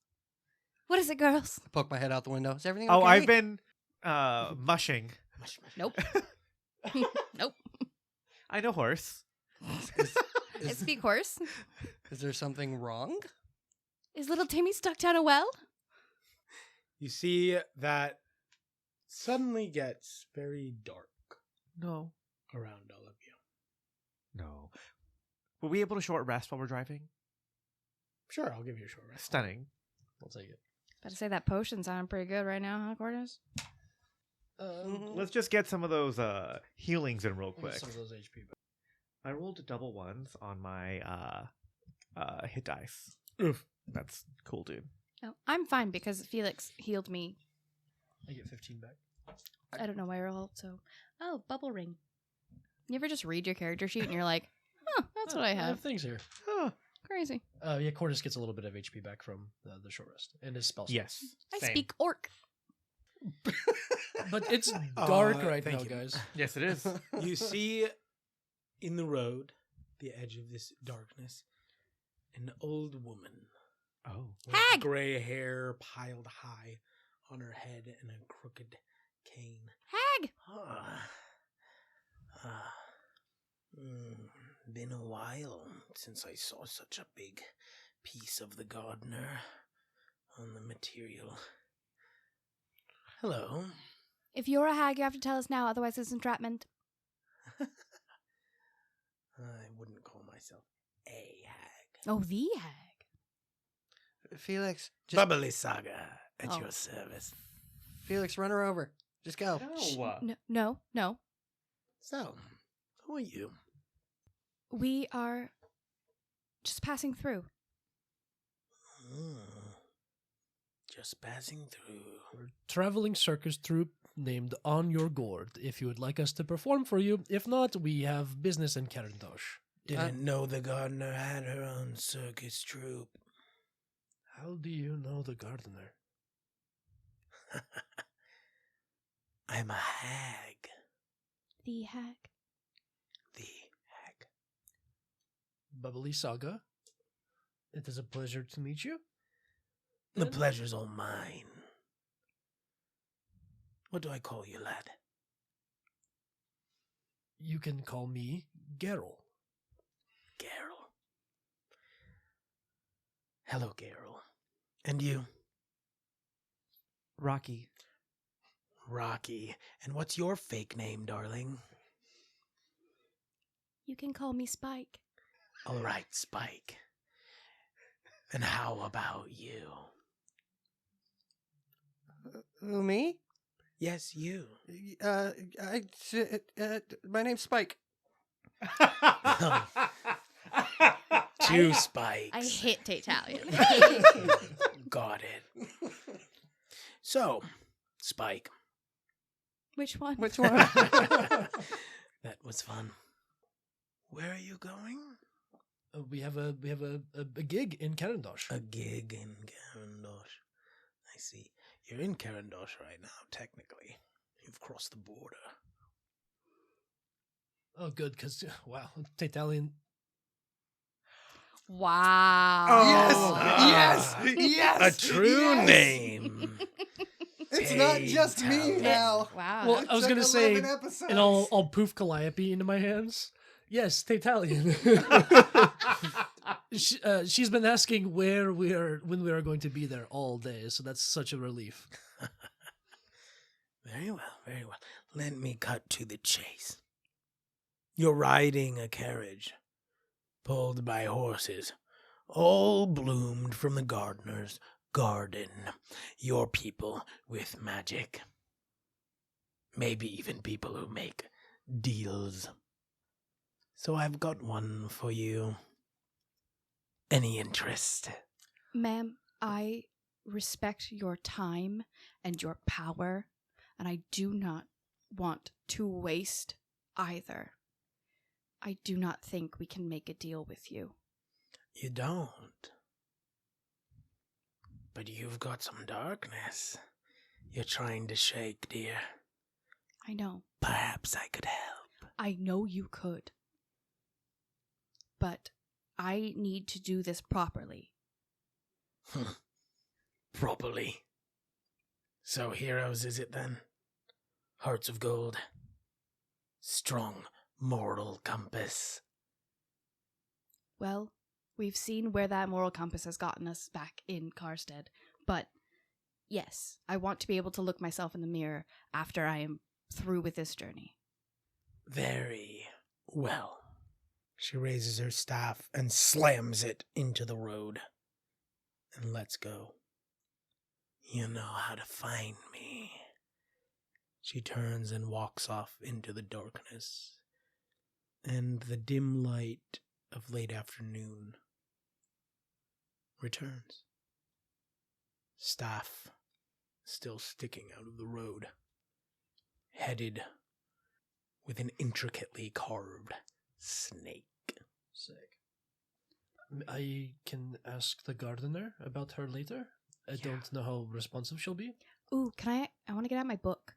What is it, girls? Poke my head out the window. Is everything Oh, okay? I've been mushing. Nope. Nope. I know horse. I speak horse. Is there something wrong? Is little Timmy stuck down a well? You see that suddenly gets very dark No. around all of you. No. Were we able to short rest while we're driving? Sure, I'll give you a short rest. Stunning. I'll take it. Better say that potion sounding pretty good right now, huh, Cordys? Let's just get some of those healings in real quick. Some of those HP back. I rolled double ones on my hit dice. Oof. That's cool, dude. No, I'm fine because Felix healed me. I get 15 back. I don't know why I rolled, so... Oh, bubble ring. You ever just read your character sheet and you're like, huh, that's what I have. things here. Huh. Crazy. Yeah, Cordys gets a little bit of HP back from the short rest and his spell. Yes. I Same. speak orc. But it's dark right thank now, you. guys. Yes, it is. You see in the road, the edge of this darkness, an old woman Oh. with Hag! gray hair piled high on her head and a crooked cane. Hag! Been a while since I saw such a big piece of the gardener on the material. Hello. If you're a hag, you have to tell us now, otherwise it's entrapment. I wouldn't call myself a hag. Oh, the hag. Felix, just Bubbly Saga at Oh. your service. Felix, run her over. Just go. No. So, who are you? We are just passing through. Just passing through. We're traveling circus troupe named On Your Gourd. If you would like us to perform for you, if not, we have business in Carandosh. Didn't know the gardener had her own circus troupe. How do you know the gardener? I'm a hag. The hag. The hag. Bubbly Saga. It is a pleasure to meet you. The pleasure's all mine. What do I call you, lad? You can call me Geralt. Geralt. Hello, Geralt. And you? Rocky. Rocky. And what's your fake name, darling? You can call me Spike. All right, Spike. And how about you? Who, me? Yes, you. My name's Spike. Two spikes. I hit Taytalion. Got it. So, Spike. Which one? Which one? That was fun. Where are you going? We have a gig in Carandosh. A gig in Carandosh. I see. You're in Carandosh right now, technically. You've crossed the border. Oh, good, because, wow, Taytalian. Wow. Yes! Yes! A true Yes! name. It's not just me Taytalion. now. Wow. Well, I was Took going to say, 11 episodes. and I'll poof Calliope into my hands. Yes, Taytalian. She's been asking when we are going to be there all day, so that's such a relief. Very well, very well. Let me cut to the chase. You're riding a carriage, pulled by horses, all bloomed from the gardener's garden. Your people with magic. Maybe even people who make deals. So I've got one for you. Any interest? Ma'am, I respect your time and your power, and I do not want to waste either. I do not think we can make a deal with you. You don't. But you've got some darkness you're trying to shake, dear. I know. Perhaps I could help. I know you could. But I need to do this properly. Properly. So heroes is it then? Hearts of gold. Strong moral compass. Well, we've seen where that moral compass has gotten us back in Karstead. But yes, I want to be able to look myself in the mirror after I am through with this journey. Very well. She raises her staff and slams it into the road. And lets go. You know how to find me. She turns and walks off into the darkness. And the dim light of late afternoon returns. Staff still sticking out of the road. Headed with an intricately carved snake. Sick. I can ask the gardener about her later. I don't know how responsive she'll be. Ooh, I want to get out my book.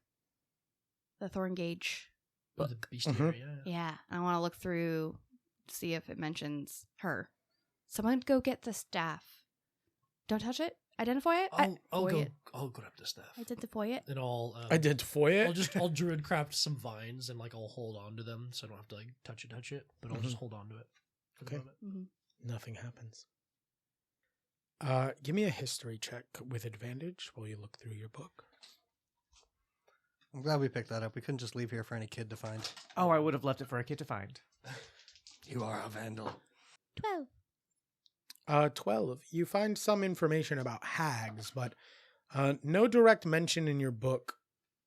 The Thorngage The book. bestiary, Yeah, I want to look through, see if it mentions her. Someone go get the staff. Don't touch it. Identify it. I'll Foy go. it. I'll grab the staff. Identify it. And I'll Identify it? I'll druid craft some vines and I'll hold on to them so I don't have to touch it. But I'll just hold on to it. For the Okay. moment. Mm-hmm. Nothing happens. Give me a history check with advantage while you look through your book. I'm glad we picked that up. We couldn't just leave here for any kid to find. Oh, I would have left it for a kid to find. You are a vandal. 12. 12. You find some information about hags, but no direct mention in your book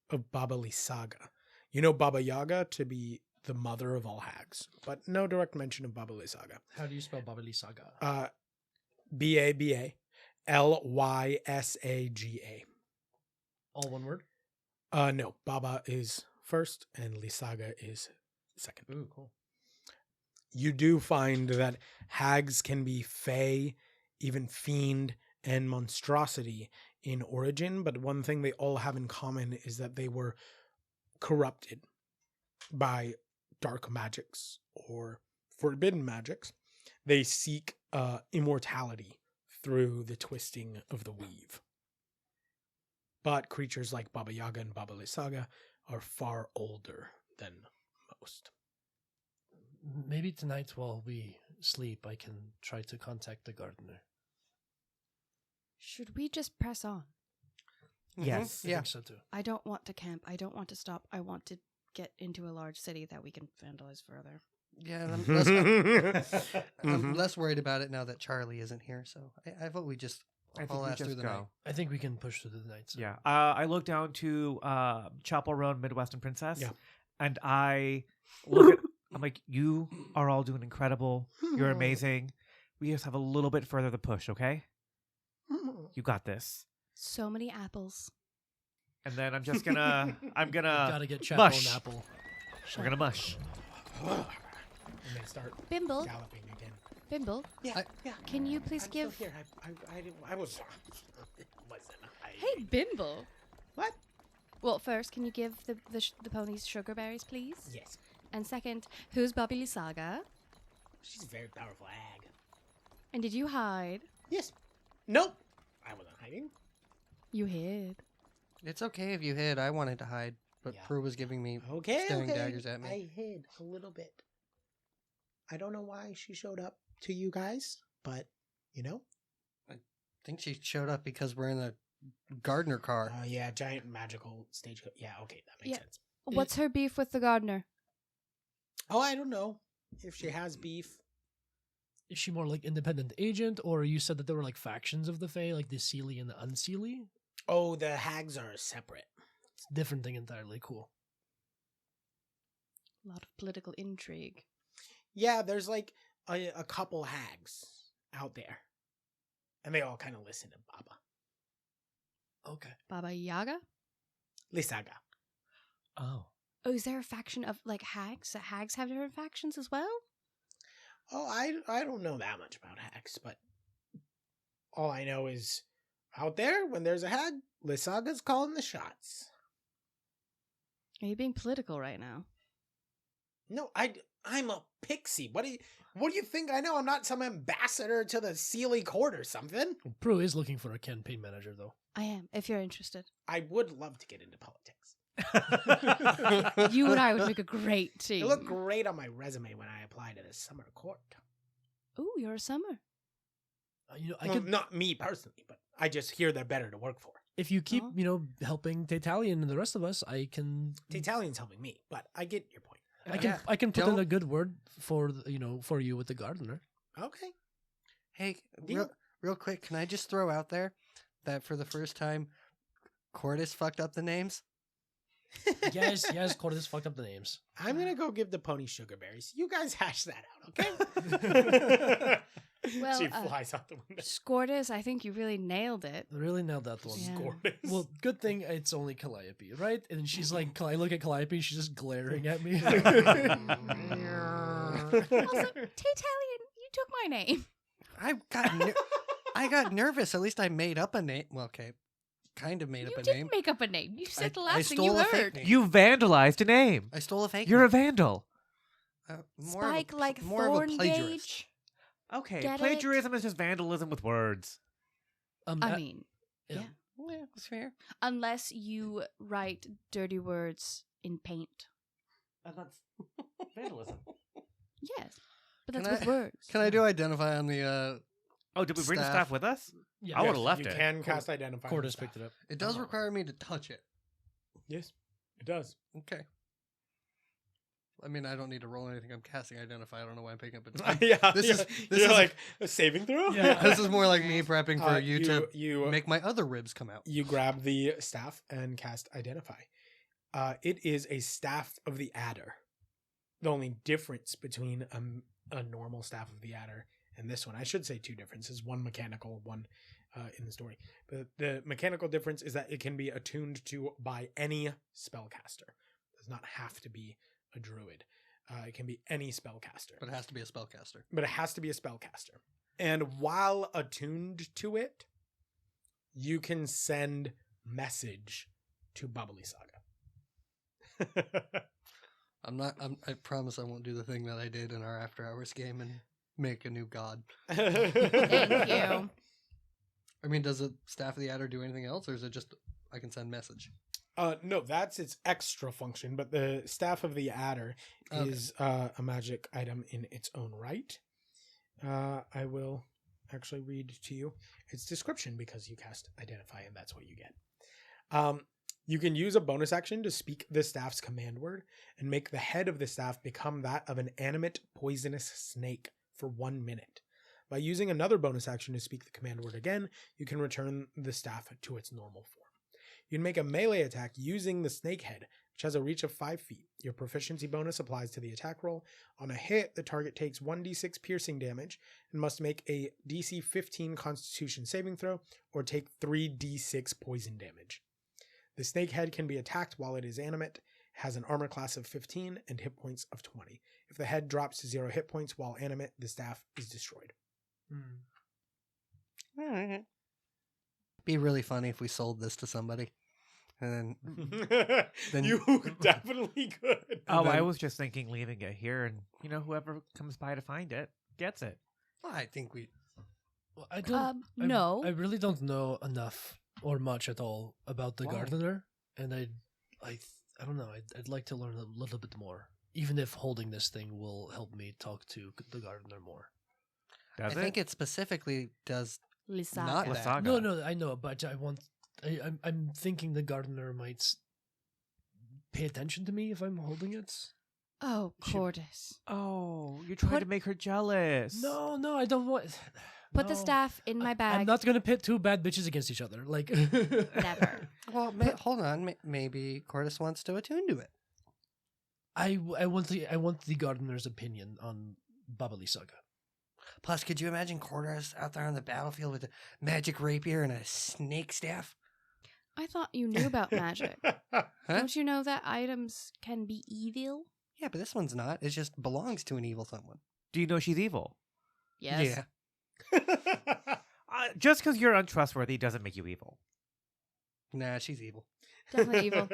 of Baba Lysaga. You know Baba Yaga to be the mother of all hags, but no direct mention of Baba Lysaga. How do you spell Bubbly Saga? Babalysaga. All one word? No, Baba is first and Lysaga is second. Ooh, cool. You do find that hags can be fey, even fiend, and monstrosity in origin, but one thing they all have in common is that they were corrupted by dark magics or forbidden magics, they seek immortality through the twisting of the weave. But creatures like Baba Yaga and Baba Lysaga are far older than most. Maybe tonight while we sleep, I can try to contact the gardener. Should we just press on? Yes. I Yeah. think so too. I don't want to camp. I don't want to stop. I want to get into a large city that we can vandalize further. Yeah, and I'm Mhm. less worried about it now that Charlie isn't here. So I vote we just all last through the night. I think we can push through the night. So. Yeah. I look down to Chapel Roan, Midwestern Princess, Yeah. and I look at. I'm like, you are all doing incredible. You're amazing. We just have a little bit further to push, okay? You got this. So many apples. And then I'm just gonna. I'm gonna. Gotta get Chapel mush. and Apple. We're gonna mush. And they start Bimble, galloping again. Bimble, Yeah, yeah. can you please I'm give... still here. I was. Hey, Bimble. What? Well, first, can you give the ponies sugar berries, please? Yes. And second, who's Bobby Lysaga? She's a very powerful hag. And did you hide? Yes. Nope. I wasn't hiding. You hid. It's okay if you hid. I wanted to hide, but Yeah. Prue was giving me Okay. staring daggers at me. I hid a little bit. I don't know why she showed up to you guys, but you know. I think she showed up because we're in the gardener car. Yeah, giant magical stage. Yeah, okay, that makes Yeah. sense. What's her beef with the gardener? Oh, I don't know if she has beef. Is she more like independent agent, or you said that there were like factions of the Fae, like the Seelie and the Unseelie? Oh, the hags are separate. It's a different thing entirely. Cool. A lot of political intrigue. Yeah, there's like a couple hags out there, and they all kind of listen to Baba Okay. Baba Yaga? Lysaga. Oh. Oh, is there a faction of, like, hags? That hags have different factions as well? Oh, I don't know that much about hags, but all I know is out there when there's a hag, Lysaga's calling the shots. Are you being political right now? No, I'm a pixie. What do you think I know? I'm not some ambassador to the Sealy court or something. Well, Prue is looking for a campaign manager, though. I am, if you're interested. I would love to get into politics. You and I would make a great team. It looked great on my resume when I applied to the summer court. Ooh, you're a summer. I Well, could, not me personally, but I just hear they're better to work for. if you keep, Oh. helping Taytalian and the rest of us, I can. Taytalian's helping me, but I get your point. I can put in Don't- a good word for for you with the gardener. Okay. Hey, Deal. real quick, can I just throw out there that for the first time, Cordys fucked up the names? yes, Cordys fucked up the names. I'm gonna go give the pony sugar berries. You guys hash that out, okay? Well, she flies out the window. Cordys, I think you really nailed it. Really nailed that one. Yeah. Cordys. Well, good thing it's only Calliope, right? And she's like, I look at Calliope, she's just glaring at me. Also, Taytalion, you took my name. I got nervous. At least I made up a name. Well, okay, kind of made You up a didn't name. make up a name. You said the I last thing you stole a fake heard. name. You vandalized a name. I stole a fake. You're a name. vandal. Spike like more of a plagiarist. Thorngage. Okay, Get it? plagiarism is just vandalism with words. I mean, yeah. Yeah, that's fair. unless you write dirty words in paint. And that's vandalism. Yes, but that's Can with I- words. Can I do identify on the? Oh, did we bring the Staff. staff with us? Yeah. I would've left you it. You can cast identify. on Cordys stuff. picked it up. It does require me to touch it. Yes, it does. Okay. I mean, I don't need to roll anything. I'm casting identify. I don't know why I'm picking up. Yeah, This you're, is- you're is- like a saving throw. Yeah. This is more like me prepping for you to you make my other ribs come out. You grab the staff and cast Identify. It is a staff of the adder. The only difference between a normal staff of the adder and this one, I should say two differences, one mechanical, one in the story. But the mechanical difference is that it can be attuned to by any spellcaster. It does not have to be a druid. It can be any spellcaster. But it has to be a spellcaster. But it has to be a spellcaster. And while attuned to it, you can send message to Bubbly Saga. I promise I won't do the thing that I did in our after hours game and make a new god. Thank you. I mean, does the Staff of the Adder do anything else, or is it just I can send message? No, that's its extra function, but the Staff of the Adder is a magic item in its own right. I will actually read to you its description because you cast Identify, and that's what you get. You can use a bonus action to speak the staff's command word and make the head of the staff become that of an animate poisonous snake for 1 minute. By using another bonus action to speak the command word again, you can return the staff to its normal form. You can make a melee attack using the snake head, which has a reach of 5 feet. Your proficiency bonus applies to the attack roll. On a hit, the target takes 1d6 piercing damage and must make a DC 15 Constitution saving throw or take 3d6 poison damage. The snake head can be attacked while it is animate, has an armor class of 15 and hit points of 20. If the head drops to 0 hit points while animate, the staff is destroyed. Be really funny if we sold this to somebody, and then You definitely could. Oh, then- I was just thinking leaving it here, and whoever comes by to find it gets it. I think we. Well, I don't. No. I really don't know enough or much at all about the Why? gardener, and I don't know. I'd like to learn a little bit more, even if holding this thing will help me talk to the gardener more. Does I think it specifically does Lysaga. not that. Lysaga. No, I know, but I'm thinking the gardener might pay attention to me if I'm holding it. Oh, Cordys. Oh, you're trying to Put- make her jealous. No, I don't want. Put the No. staff in my bag. I'm not gonna pit two bad bitches against each other. Like Never. Well, hold on. Maybe Cordys wants to attune to it. I want the gardener's opinion on Baba Lysaga. Plus, could you imagine Cordys out there on the battlefield with a magic rapier and a snake staff? I thought you knew about magic. Huh? Don't you know that items can be evil? Yeah, but this one's not. It just belongs to an evil someone. Do you know she's evil? Yes. Yeah. Just because you're untrustworthy doesn't make you evil. Nah, she's evil. Definitely evil.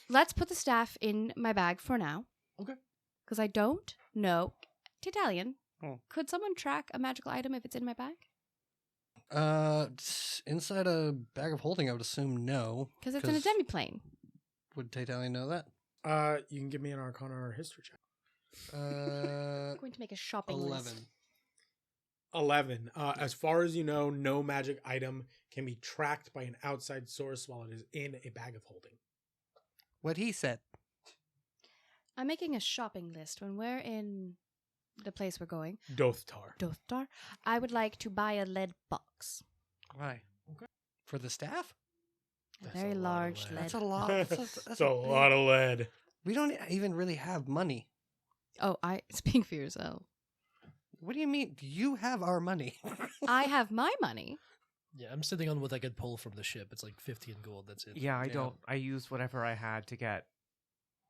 Let's put the staff in my bag for now. Okay. Because I don't know. Taytalian, Hmm. could someone track a magical item if it's in my bag? Inside a bag of holding, I would assume no. Because it's in a demiplane. Would Taytalian know that? You can give me an Arcana or a History check. I'm going to make a shopping 11. list. 11. As far as you know, no magic item can be tracked by an outside source while it is in a bag of holding. What he said. I'm making a shopping list. When we're in the place we're going, Dothtar. Dothtar, I would like to buy a lead box. Why? Okay. For the staff? A That's very a lot of large lead. lead. That's a lot. That's a lot of lead. We don't even really have money. Oh, speak for yourself. What do you mean? You have our money. I have my money. Yeah, I'm sitting on what I could pull from the ship. It's like 15 gold. That's it. Yeah, I Yeah. don't. I used whatever I had to get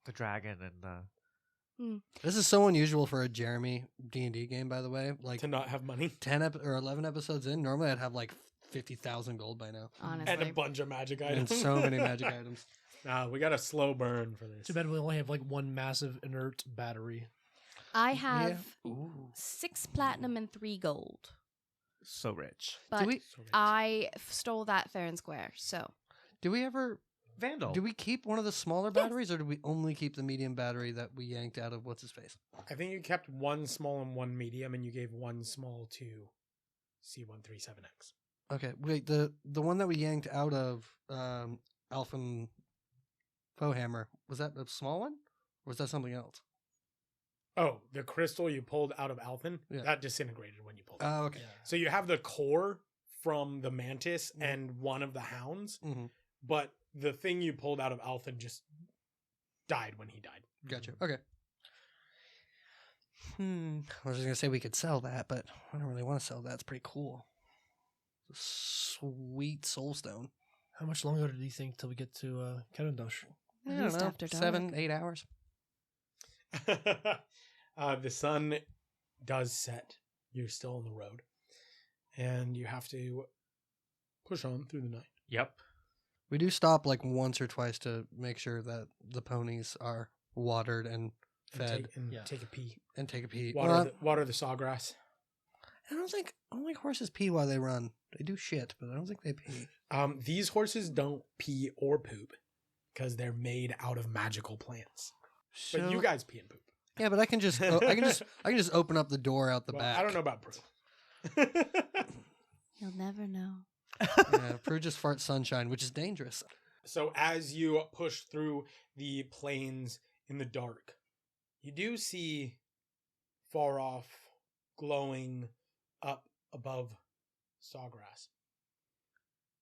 the dragon and the. This is so unusual for a Jeremy D&D game, by the way. Like To not have money. 10 or 11 episodes in, normally I'd have like 50,000 gold by now. Honestly. And a bunch of magic And items. so many magic items. We got a slow burn for this. Too bad we only have like one massive inert battery. I have Ooh. 6 platinum and 3 gold. So rich. But we- I stole that fair and square, so. Do we ever... Vandal. Do we keep one of the smaller Yes. batteries, or do we only keep the medium battery that we yanked out of what's-his-face? I think you kept one small and one medium, and you gave one small to C137X. Okay, wait, the one that we yanked out of Alphen Foehammer, was that a small one? Or was that something else? Oh, the crystal you pulled out of Alphen, Yeah. that disintegrated when you pulled it. Oh, okay. So you have the core from the Mantis and one of the Hounds, Mm-hmm. but the thing you pulled out of Alphen just died when he died. Gotcha. Okay. I was just gonna say we could sell that, but I don't really want to sell that. It's pretty cool. Sweet soulstone. How much longer do you think till we get to Cavendish? At I don't least know, after dark. 7-8 hours. The sun does set. You're still on the road. And you have to push on through the night. Yep. We do stop like once or twice to make sure that the ponies are watered and fed Take a pee. and take a pee. Water the sawgrass. I don't think horses pee while they run. They do shit, but I don't think they pee. These horses don't pee or poop because they're made out of magical plants. But you guys pee and poop. Yeah, but I can just I can just open up the door out the back. I don't know about Prue. You'll never know. Yeah, Prue just farts sunshine, which is dangerous. So as you push through the plains in the dark, you do see far off, glowing up above Sawgrass,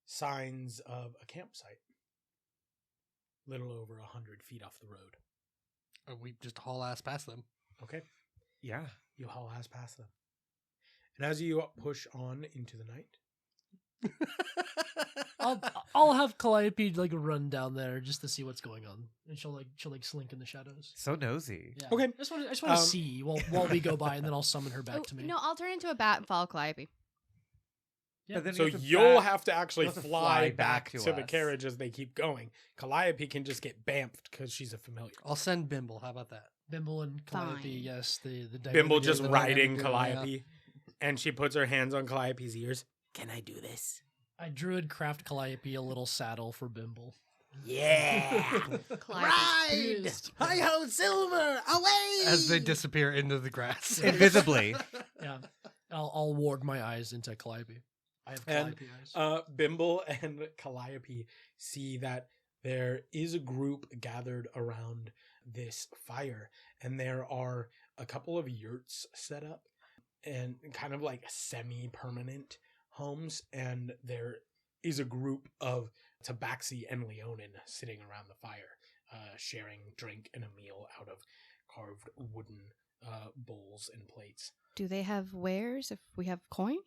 signs of a campsite, little over 100 feet off the road. We just haul ass past them. Okay, Yeah. you haul ass past them, and as you push on into the night, I'll have Calliope like run down there just to see what's going on, and she'll slink in the shadows. So nosy. Yeah. Okay. I just want to see while we go by, and then I'll summon her back to me. No, I'll turn into a bat and follow Calliope. Yeah. But then so we have to you'll back- have to actually you'll have to fly back to to the us. carriage as they keep going. Calliope can just get bamfed because she's a familiar. I'll send Bimble. How about that? Bimble and Calliope, Fine. yes, the Bimble just the riding dynamic duo, Calliope, and she puts her hands on Calliope's ears. Can I do this? I druid craft Calliope a little saddle for Bimble. Yeah. Calliope's pissed. Hi ho, Silver! Away! As they disappear into the grass. Invisibly. Yeah, I'll ward my eyes into Calliope. I have And, Calliope eyes. Bimble and Calliope see that there is a group gathered around this fire, and there are a couple of yurts set up and kind of like semi-permanent homes, and there is a group of Tabaxi and Leonin sitting around the fire, sharing drink and a meal out of carved wooden bowls and plates. Do they have wares if we have coin?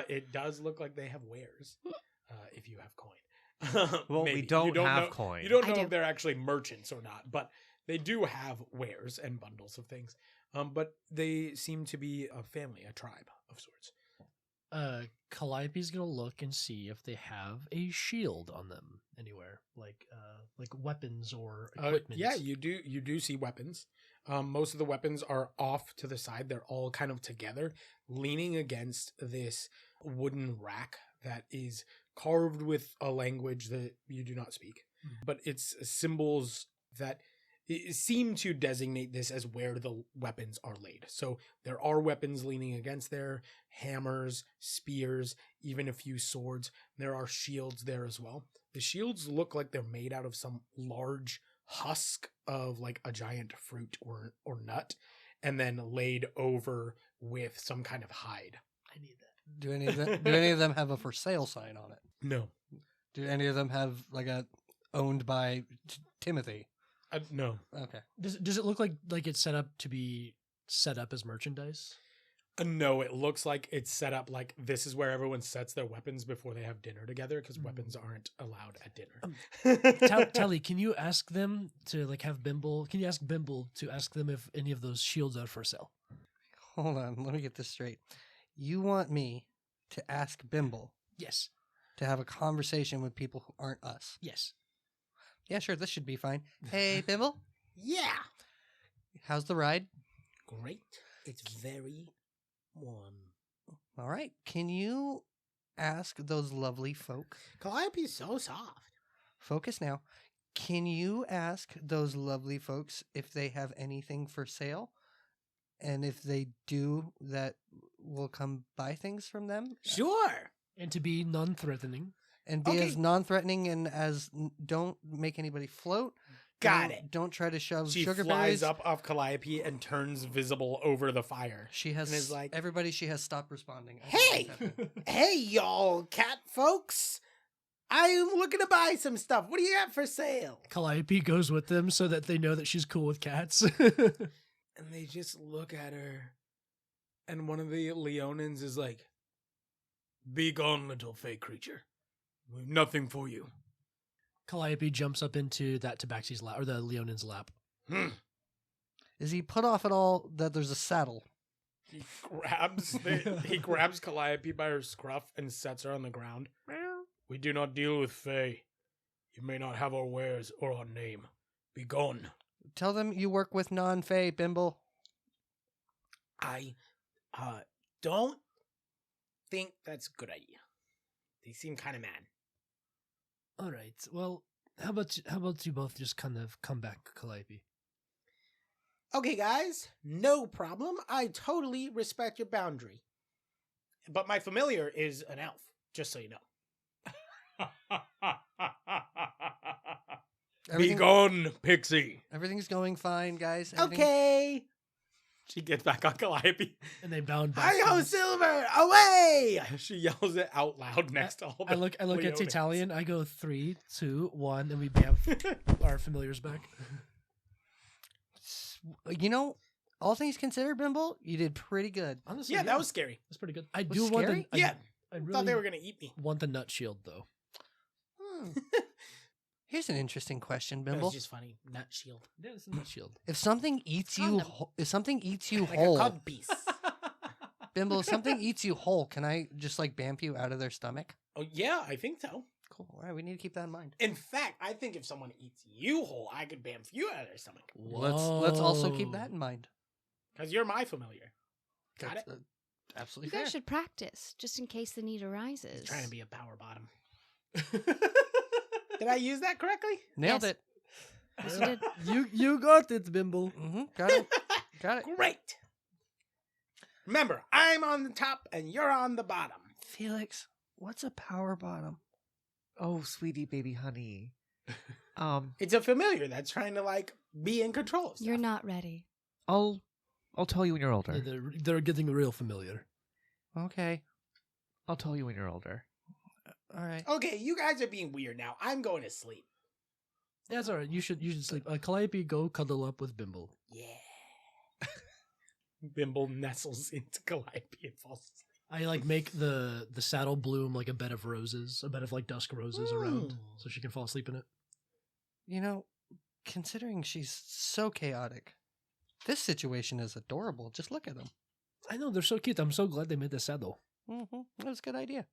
It does look like they have wares if you have coin. Well, we Maybe. don't You have know, coin. You don't I know do. if they're actually merchants or not, but they do have wares and bundles of things. But they seem to be a family, a tribe of sorts. Calliope's gonna look and see if they have a shield on them anywhere, like weapons or equipment. Yeah, you do see weapons. Most of the weapons are off to the side. They're all kind of together, leaning against this wooden rack that is carved with a language that you do not speak. But it's symbols that seem to designate this as where the weapons are laid. So there are weapons leaning against there, hammers, spears, even a few swords. There are shields there as well. The shields look like they're made out of some large husk of like a giant fruit or nut, and then laid over with some kind of hide. I need that. Do any of them have a for sale sign on it? No. Do any of them have like a owned by Timothy? No. Okay. Does it look like it's set up to be set up as merchandise? No, it looks like it's set up like this is where everyone sets their weapons before they have dinner together, because weapons aren't allowed at dinner. Tally, can you ask them to have Bimble? Can you ask Bimble to ask them if any of those shields are for sale? Hold on, let me get this straight. You want me to ask Bimble Yes. to have a conversation with people who aren't us? Yes. Yeah, sure, this should be fine. Hey, Bimble, Yeah. how's the ride? Great. It's very warm. All right, can you ask those lovely folk? Calliope's so soft. Focus now. Can you ask those lovely folks if they have anything for sale? And if they do, that we'll come buy things from them? Sure. And to be non-threatening. And be Okay. as non-threatening and as don't make anybody float. Got Don't- it. Don't try to shove She sugar flies berries. up off Calliope and turns visible over the fire. She has and is like, everybody. She has stopped responding. I Hey! don't like that. Hey, y'all cat folks. I'm looking to buy some stuff. What do you got for sale? Calliope goes with them so that they know that she's cool with cats. And they just look at her. And one of the Leonins is like, be gone, little fey creature. We've nothing for you. Calliope jumps up into that Tabaxi's lap, or the Leonin's lap. Is he put off at all that there's a saddle? He grabs Calliope by her scruff and sets her on the ground We do not deal with Fey. You may not have our wares or our name. Be gone. Tell them you work with non-Fey, Bimble. I don't think that's a good idea. They seem kind of mad. All right. Well, how about you both just kind of come back, Calliope? Okay, guys, no problem. I totally respect your boundary. But my familiar is an elf, just so you know. Be gone, Pixie. Everything's going fine, guys. Okay. She gets back on Calliope. And they bound back. Hi-ho, Silver! Away! She yells it out loud next to all the I look at Leonins. Taytalian. I go 3, 2, 1, and we bam our familiars back. You know, all things considered, Bimble, you did pretty good. Honestly, Yeah, that was scary. that's pretty good. I Was do want scary? the, Yeah. I really Thought they were going to eat me. want the nut shield though. Here's an interesting question, That Bimble. was just funny. Nut shield. Yeah, it's a nut shield. If something eats you, Condom. if something eats you Like whole, a cod piece. Bimble, if something eats you whole, can I just like bamf you out of their stomach? Oh, yeah, I think so. Cool. All right, we need to keep that in mind. In fact, I think if someone eats you whole, I could bamf you out of their stomach. Let's also keep that in mind. Because you're my familiar. Got That's, it? You absolutely fair. guys should practice, just in case the need arises. Trying to be a power bottom. Did I use that correctly? Nailed Yes. it. Yes, you did. You got it, Bimble. Mm-hmm. Got it. Got it. Great. Remember, I'm on the top and you're on the bottom. Felix, what's a power bottom? Oh, sweetie baby honey. It's a familiar that's trying to, like, be in control of stuff. You're not ready. I'll tell you when you're older. They're getting real familiar. Okay. I'll tell you when you're older. All right. Okay, you guys are being weird now. I'm going to sleep. That's all right. You should sleep. Calliope, go cuddle up with Bimble. Yeah. Bimble nestles into Calliope and falls asleep. I like make the saddle bloom like a bed of roses, a bed of like dusk roses around, so she can fall asleep in it. You know, considering she's so chaotic, this situation is adorable. Just look at them. I know they're so cute. I'm so glad they made the saddle. Mm-hmm. That was a good idea.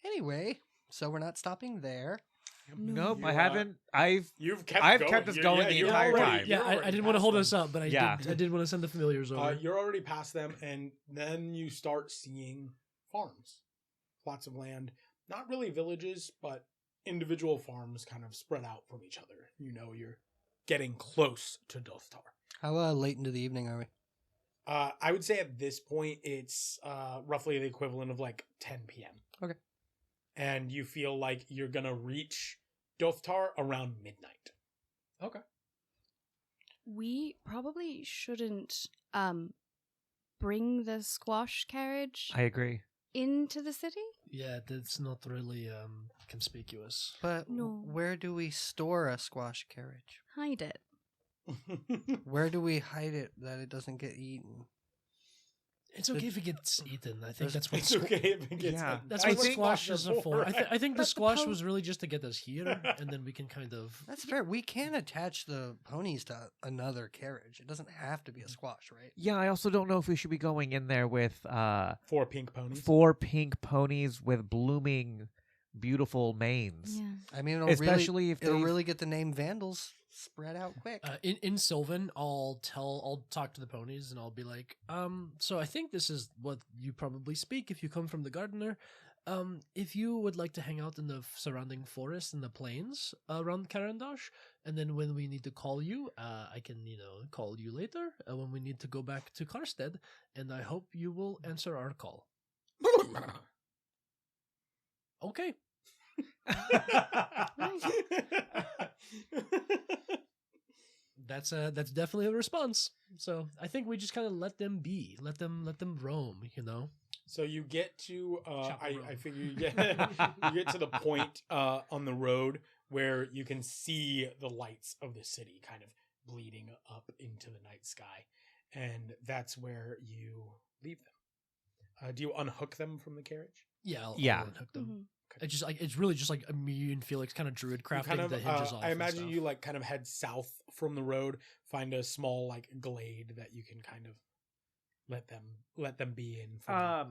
Anyway, so we're not stopping there. Nope, You, I haven't. I've Kept kept us going the you're entire already- time. Yeah, you're I already didn't want to past hold them. us up, but I did want to send the familiars over. You're already past them, and then you start seeing farms. Plots of land. Not really villages, but individual farms kind of spread out from each other. You know you're getting close to Dothtar. How late into the evening are we? I would say at this point it's roughly the equivalent of like 10 p.m. Okay. And you feel like you're going to reach Dothtar around midnight. Okay. We probably shouldn't bring the squash carriage I agree. into the city. Yeah, that's not really conspicuous. But No. where do we store a squash carriage? Hide it. Where do we hide it that it doesn't get eaten? It's okay if it gets eaten. I think that's what It's okay if it gets Yeah. that's I what think- squashes are for. I think the But the squash po- was really just to get us here, and then we can kind of. That's fair. We can attach the ponies to another carriage. It doesn't have to be a squash, right? Yeah, I also don't know if we should be going in there with 4 pink ponies. 4 pink ponies with blooming, beautiful manes. Yeah. I mean, Especially if it'll they've- really get the name Vandals spread out quick. In Sylvan, I'll talk to the ponies and I'll be like, so I think this is what you probably speak if you come from the gardener. If you would like to hang out in the surrounding forest and the plains around Carandash, and then when we need to call you, I can, call you later when we need to go back to Karstead, and I hope you will answer our call. Okay. That's definitely a response. So I think we just kind of let them be, let them roam. So you get to Chop the road. I figure you get to the point on the road where you can see the lights of the city kind of bleeding up into the night sky, and that's where you leave them. Do you unhook them from the carriage? Yeah, I'll unhook them. Mhm. It's really just like me and Felix kind of druid crafting kind of, the hinges off. I and imagine stuff. you like kind of head south from the road, find a small like glade that you can kind of let them be in. For now.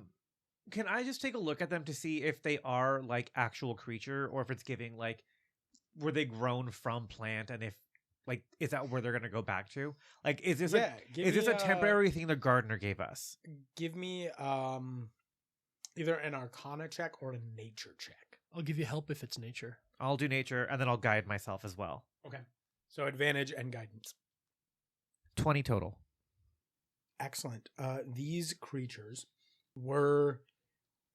Can I just take a look at them to see if they are like actual creature or if it's giving like were they grown from plant and if like is that where they're gonna go back to? Like is this a temporary thing the gardener gave us? Give me either an Arcana check or a Nature check. I'll give you help if it's nature. I'll do nature and then I'll guide myself as well. Okay. So advantage and guidance. 20 total. Excellent. These creatures were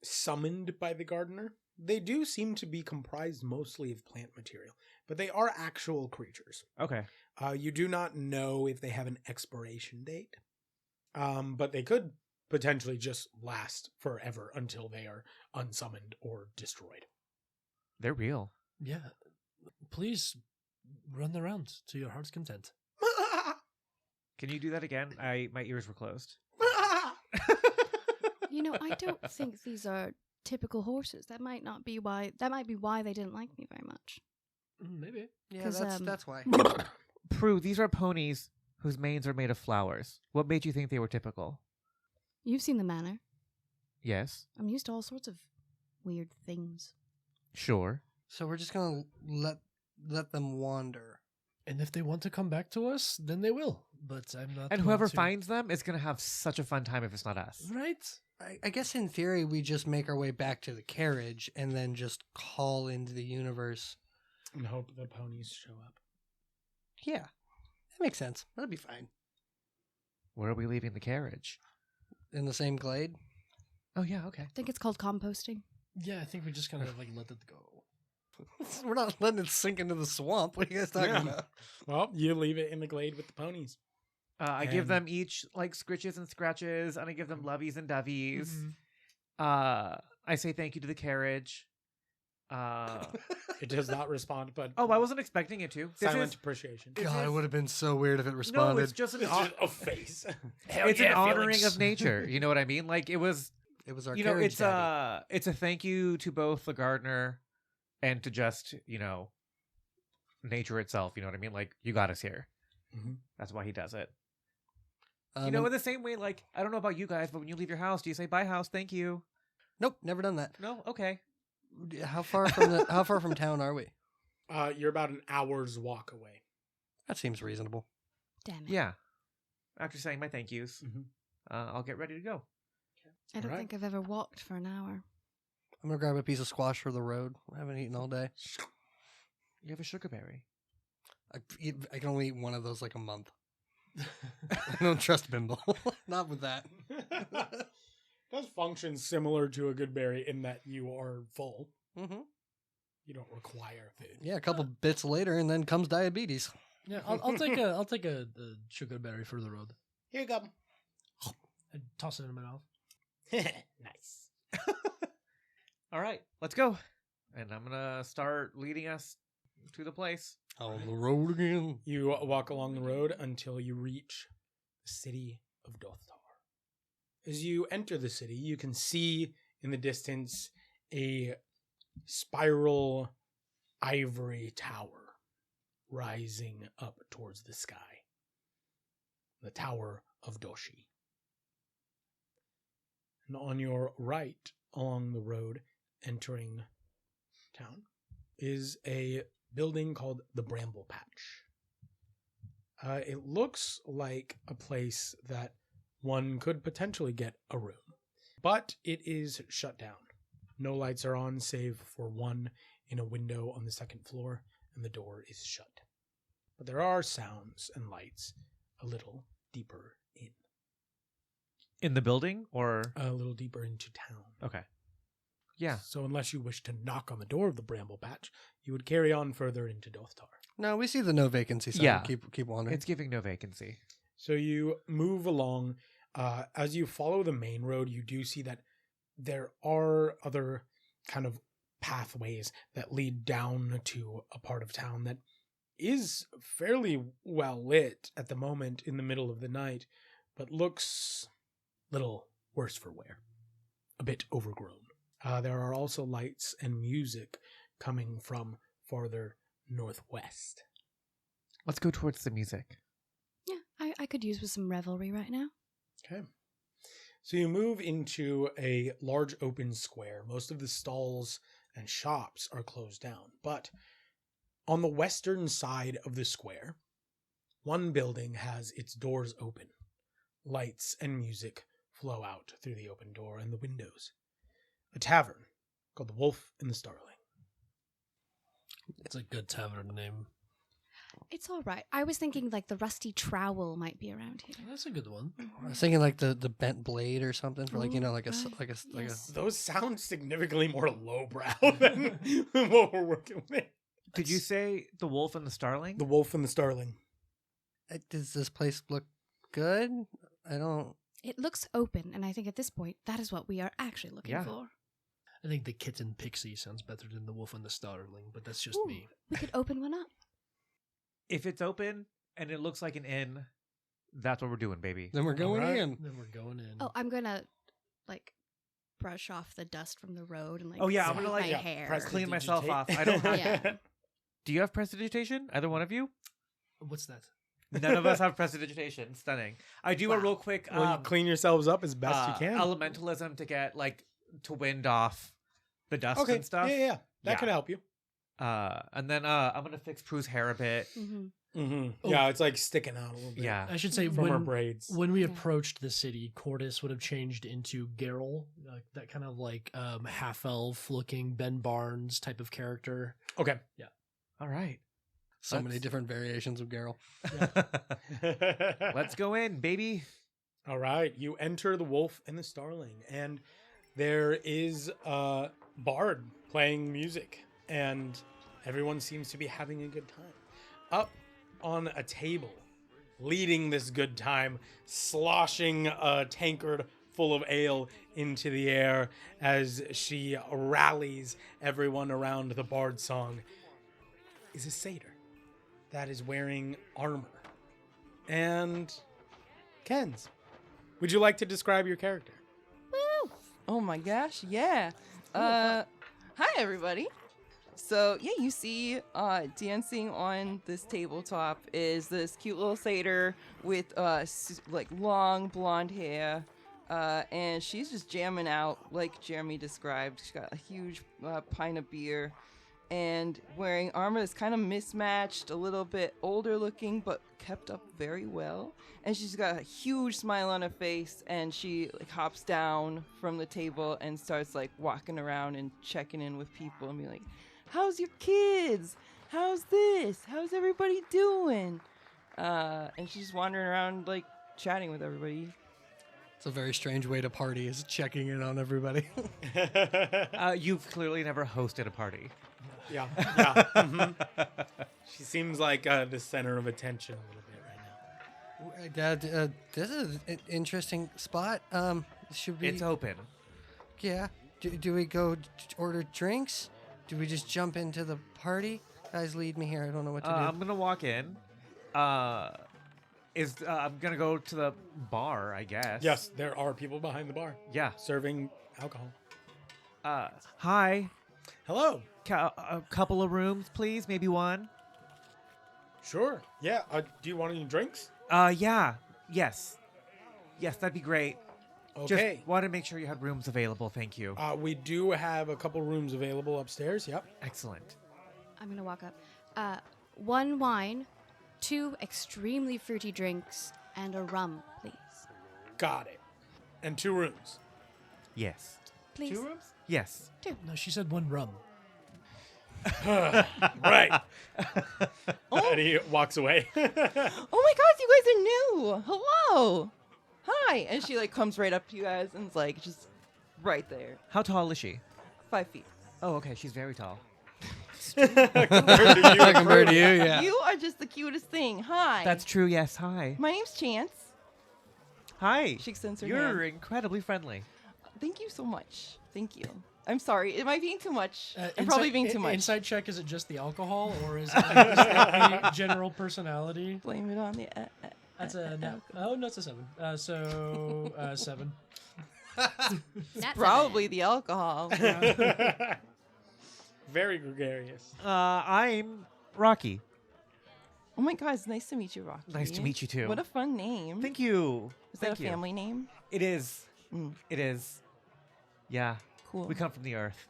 summoned by the gardener. They do seem to be comprised mostly of plant material, but they are actual creatures. Okay. You do not know if they have an expiration date, but they could potentially just last forever until they are unsummoned or destroyed. They're real. Yeah. Please run around to your heart's content. Can you do that again? My ears were closed. You know, I don't think these are typical horses. That might be why they didn't like me very much. Maybe. Yeah, 'Cause, that's why. Prue, these are ponies whose manes are made of flowers. What made you think they were typical? You've seen the manor. Yes. I'm used to all sorts of weird things. Sure. So we're just gonna let them wander. And if they want to come back to us, then they will. But I'm not. And going whoever to. finds them is going to have such a fun time if it's not us. Right? I guess in theory we just make our way back to the carriage and then just call into the universe. And hope the ponies show up. Yeah, that makes sense. That'd be fine. Where are we leaving the carriage? In the same glade. Oh, yeah, okay. I think it's called composting. Yeah, I think we just kind of like let it go. We're not letting it sink into the swamp. What are you guys talking about? Well, you leave it in the glade with the ponies. I give them each like scritches and scratches, and I give them lovies and dovies. Mm-hmm. I say thank you to the carriage. It does not respond, but Oh, I wasn't expecting it to. This silent is- appreciation. God, it would have been so weird if it No, responded. it's just an It's just a face. it's an honoring of nature. You know what I mean? Like it was. It was our You know, carriage daddy. it's a thank you to both the gardener and to just nature itself. You know what I mean? Like you got us here. Mhm. That's why he does it. Um, You know, in the same way, like I don't know about you guys, but when you leave your house, do you say bye house, thank you? Nope, never done that. No, okay. How far from town are we? You're about an hour's walk away. That seems reasonable. Damn it. Yeah. After saying my thank yous, Mhm. I'll get ready to go. I don't Alright. think I've ever walked for an hour. I'm gonna grab a piece of squash for the road. I haven't eaten all day. You have a sugarberry. I can only eat one of those like a month. I don't trust Bimble. Not with that. Does function similar to a good berry in that you are full. Mm-hmm. You don't require food. Yeah, a couple bits later, and then comes diabetes. Yeah, I'll take a sugar berry for the road. Here you go. I toss it in my mouth. Nice. All right, let's go. And I'm gonna start leading us to the place. On the road again. You walk along the road until you reach the city of Dothtar. As you enter the city, you can see in the distance a spiral ivory tower rising up towards the sky. The Tower of Doshi. And on your right, along the road, entering town, is a building called the Bramble Patch. It looks like a place that one could potentially get a room, but it is shut down. No lights are on, save for one in a window on the second floor, and the door is shut. But there are sounds and lights a little deeper in. In the building, or A little deeper into town. okay, yeah. So unless you wish to knock on the door of the Bramble Patch, you would carry on further into Dothtar. No, we see the no vacancy sign. Yeah. Keep wandering. It's giving no vacancy. So you move along. As you follow the main road, you do see that there are other kind of pathways that lead down to a part of town that is fairly well lit at the moment in the middle of the night, but looks little worse for wear, a bit overgrown. There are also lights and music coming from farther northwest. Let's go towards the music. Yeah, I could use with some revelry right now. Okay. So you move into a large open square. Most of the stalls and shops are closed down. But on the western side of the square, one building has its doors open. Lights and music flow out through the open door and the windows. A tavern called the Wolf and the Starling. It's a good tavern name. It's all right. I was thinking like the Rusty Trowel might be around here. That's a good one. I was thinking like the bent blade or something for like, you know, like a Yes. Those sound significantly more lowbrow than what we're working with. Did you say the Wolf and the Starling? The Wolf and the Starling. Does this place look good? I don't. It looks open, and I think at this point, that is what we are actually looking Yeah. for. I think the Kitten Pixie sounds better than the Wolf and the Starling, but that's just Ooh, me. We could open one up. If it's open and it looks like an inn, that's what we're doing, baby. Then we're going Alright. in. Then we're going in. Oh, I'm gonna like brush off the dust from the road and like Oh, yeah, I'm smooth gonna, like, my yeah, hair. press Clean myself off. Prestidigitate. I don't have. Yeah. Do you have prestidigitation? Either one of you? What's that? None of us have prestidigitation. Stunning. I do a Wow. real quick Well, you clean yourselves up as best you can. elementalism to get like to wind off the dust Okay. and stuff. Yeah. That Yeah. could help you. And then I'm gonna fix Prue's hair a bit. Mm-hmm. Mm-hmm. Oh. Yeah, it's like sticking out a little bit. Yeah. I should say From her when, braids. when we Yeah. approached the city, Cordys would have changed into Geralt, that kind of like half-elf looking Ben Barnes type of character. Okay. All right. So many Let's- different variations of Geralt. Let's go in, baby. All right. You enter the Wolf and the Starling, and there is a bard playing music, and everyone seems to be having a good time. Up on a table, leading this good time, sloshing a tankard full of ale into the air as she rallies everyone around the bard song, is a satyr that is wearing armor. And Ken's, would you like to describe your character? Oh my gosh, yeah. Hi everybody. So yeah, you see dancing on this tabletop is this cute little satyr with like long blonde hair. And she's just jamming out like Jeremy described. She's got a huge pint of beer and wearing armor that's kind of mismatched, a little bit older looking, but kept up very well. And she's got a huge smile on her face, and she like hops down from the table and starts like walking around and checking in with people and be like, "How's your kids? How's this? How's everybody doing?" And she's just wandering around like chatting with everybody. It's a very strange way to party, is checking in on everybody. You've clearly never hosted a party. Yeah. Mhm. She seems like the center of attention a little bit right now. This is an interesting spot. Should we? It's open. Yeah. Do we go order drinks? Do we just jump into the party? Guys, lead me here. I don't know what to do. I'm gonna walk in. I'm gonna go to the bar, I guess. Yes, there are people behind the bar Yeah. serving alcohol. Hi. Hello. A couple of rooms, please. Maybe one. Sure. Yeah. Do you want any drinks? Yeah. Yes. Yes, that'd be great. Okay. Just want to make sure you had rooms available. Thank you. We do have a couple rooms available upstairs. Yep. Excellent. I'm gonna walk up. 1 wine, 2 extremely fruity drinks, and a rum, please. Got it. And 2 rooms. Yes. Please. 2 rooms? Yes. No, she said one rum. Right. And he walks away. Oh my god, you guys are new. Hello. Hi. And she like comes right up to you guys and is like just right there. How tall is she? 5 feet. Oh, okay. She's very tall. Compared to you, yeah. You are just the cutest thing. Hi. That's true. Yes. Hi. My name's Chance. Hi. She extends her You're hand. incredibly friendly. Thank you so much. Thank you. I'm sorry. Am I being too much? I'm Insight- probably being too much. Inside check, is it just the alcohol or is it just like the general personality? Blame it on the. That's a no. Oh, no, it's a 7. 7. That's Probably the alcohol. Very gregarious. I'm Rocky. Oh my god, it's nice to meet you, Rocky. Nice to meet you too. What a fun name. Thank you. Is that Thank a you. family name? It is. It is. Yeah. Cool. We come from the earth.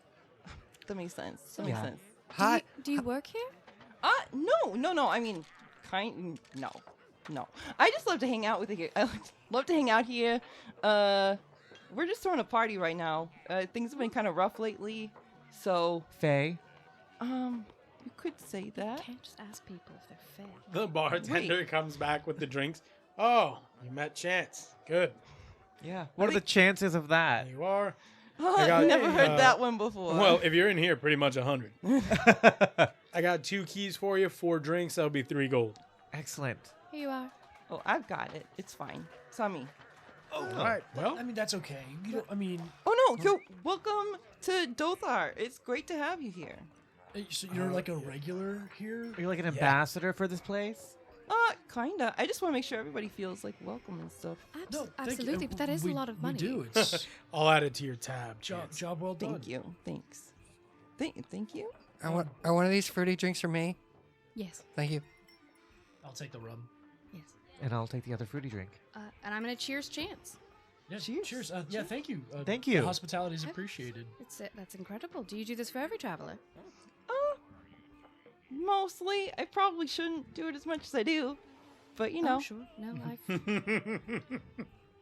That makes sense. That Yeah. makes sense. Hi. Do you work here? No. I mean, no. I just love to hang out with you. I love to hang out here. We're just throwing a party right now. Things have been kind of rough lately, so Faye. you could say that. Can't just ask people if they're fair. The bartender comes back with the drinks. Oh, you met Chance. Good. Yeah. What are the chances of that? There you are. I've never heard that one before. Well, if you're in here, pretty much 100. I got 2 keys for you, 4 drinks. That'll be 3 gold. Excellent. Here you are. oh, I've got it. It's fine. It's on me. All right. Well, I mean, that's okay. You don't, I mean, Oh no, you're welcome to Dothar. It's great to have you here. so you're like a regular here? Are you like an ambassador for this place? Kinda. I just want to make sure everybody feels like welcome and stuff. No, thank you. Absolutely, but that is a lot of money. We do. It's I'll add it to your tab. job Chance. well done. Thank you. Thanks. Thank you. Are one of these fruity drinks for me? Yes, Thank you. I'll take the rum. yes. And I'll take the other fruity drink. And I'm gonna cheers Chance. Yeah, Cheers. cheers. Yeah, thank you. Thank you. The hospitality is appreciated. That's incredible. Do you do this for every traveler? Mostly. I probably shouldn't do it as much as I do, but you Oh, know. sure. No,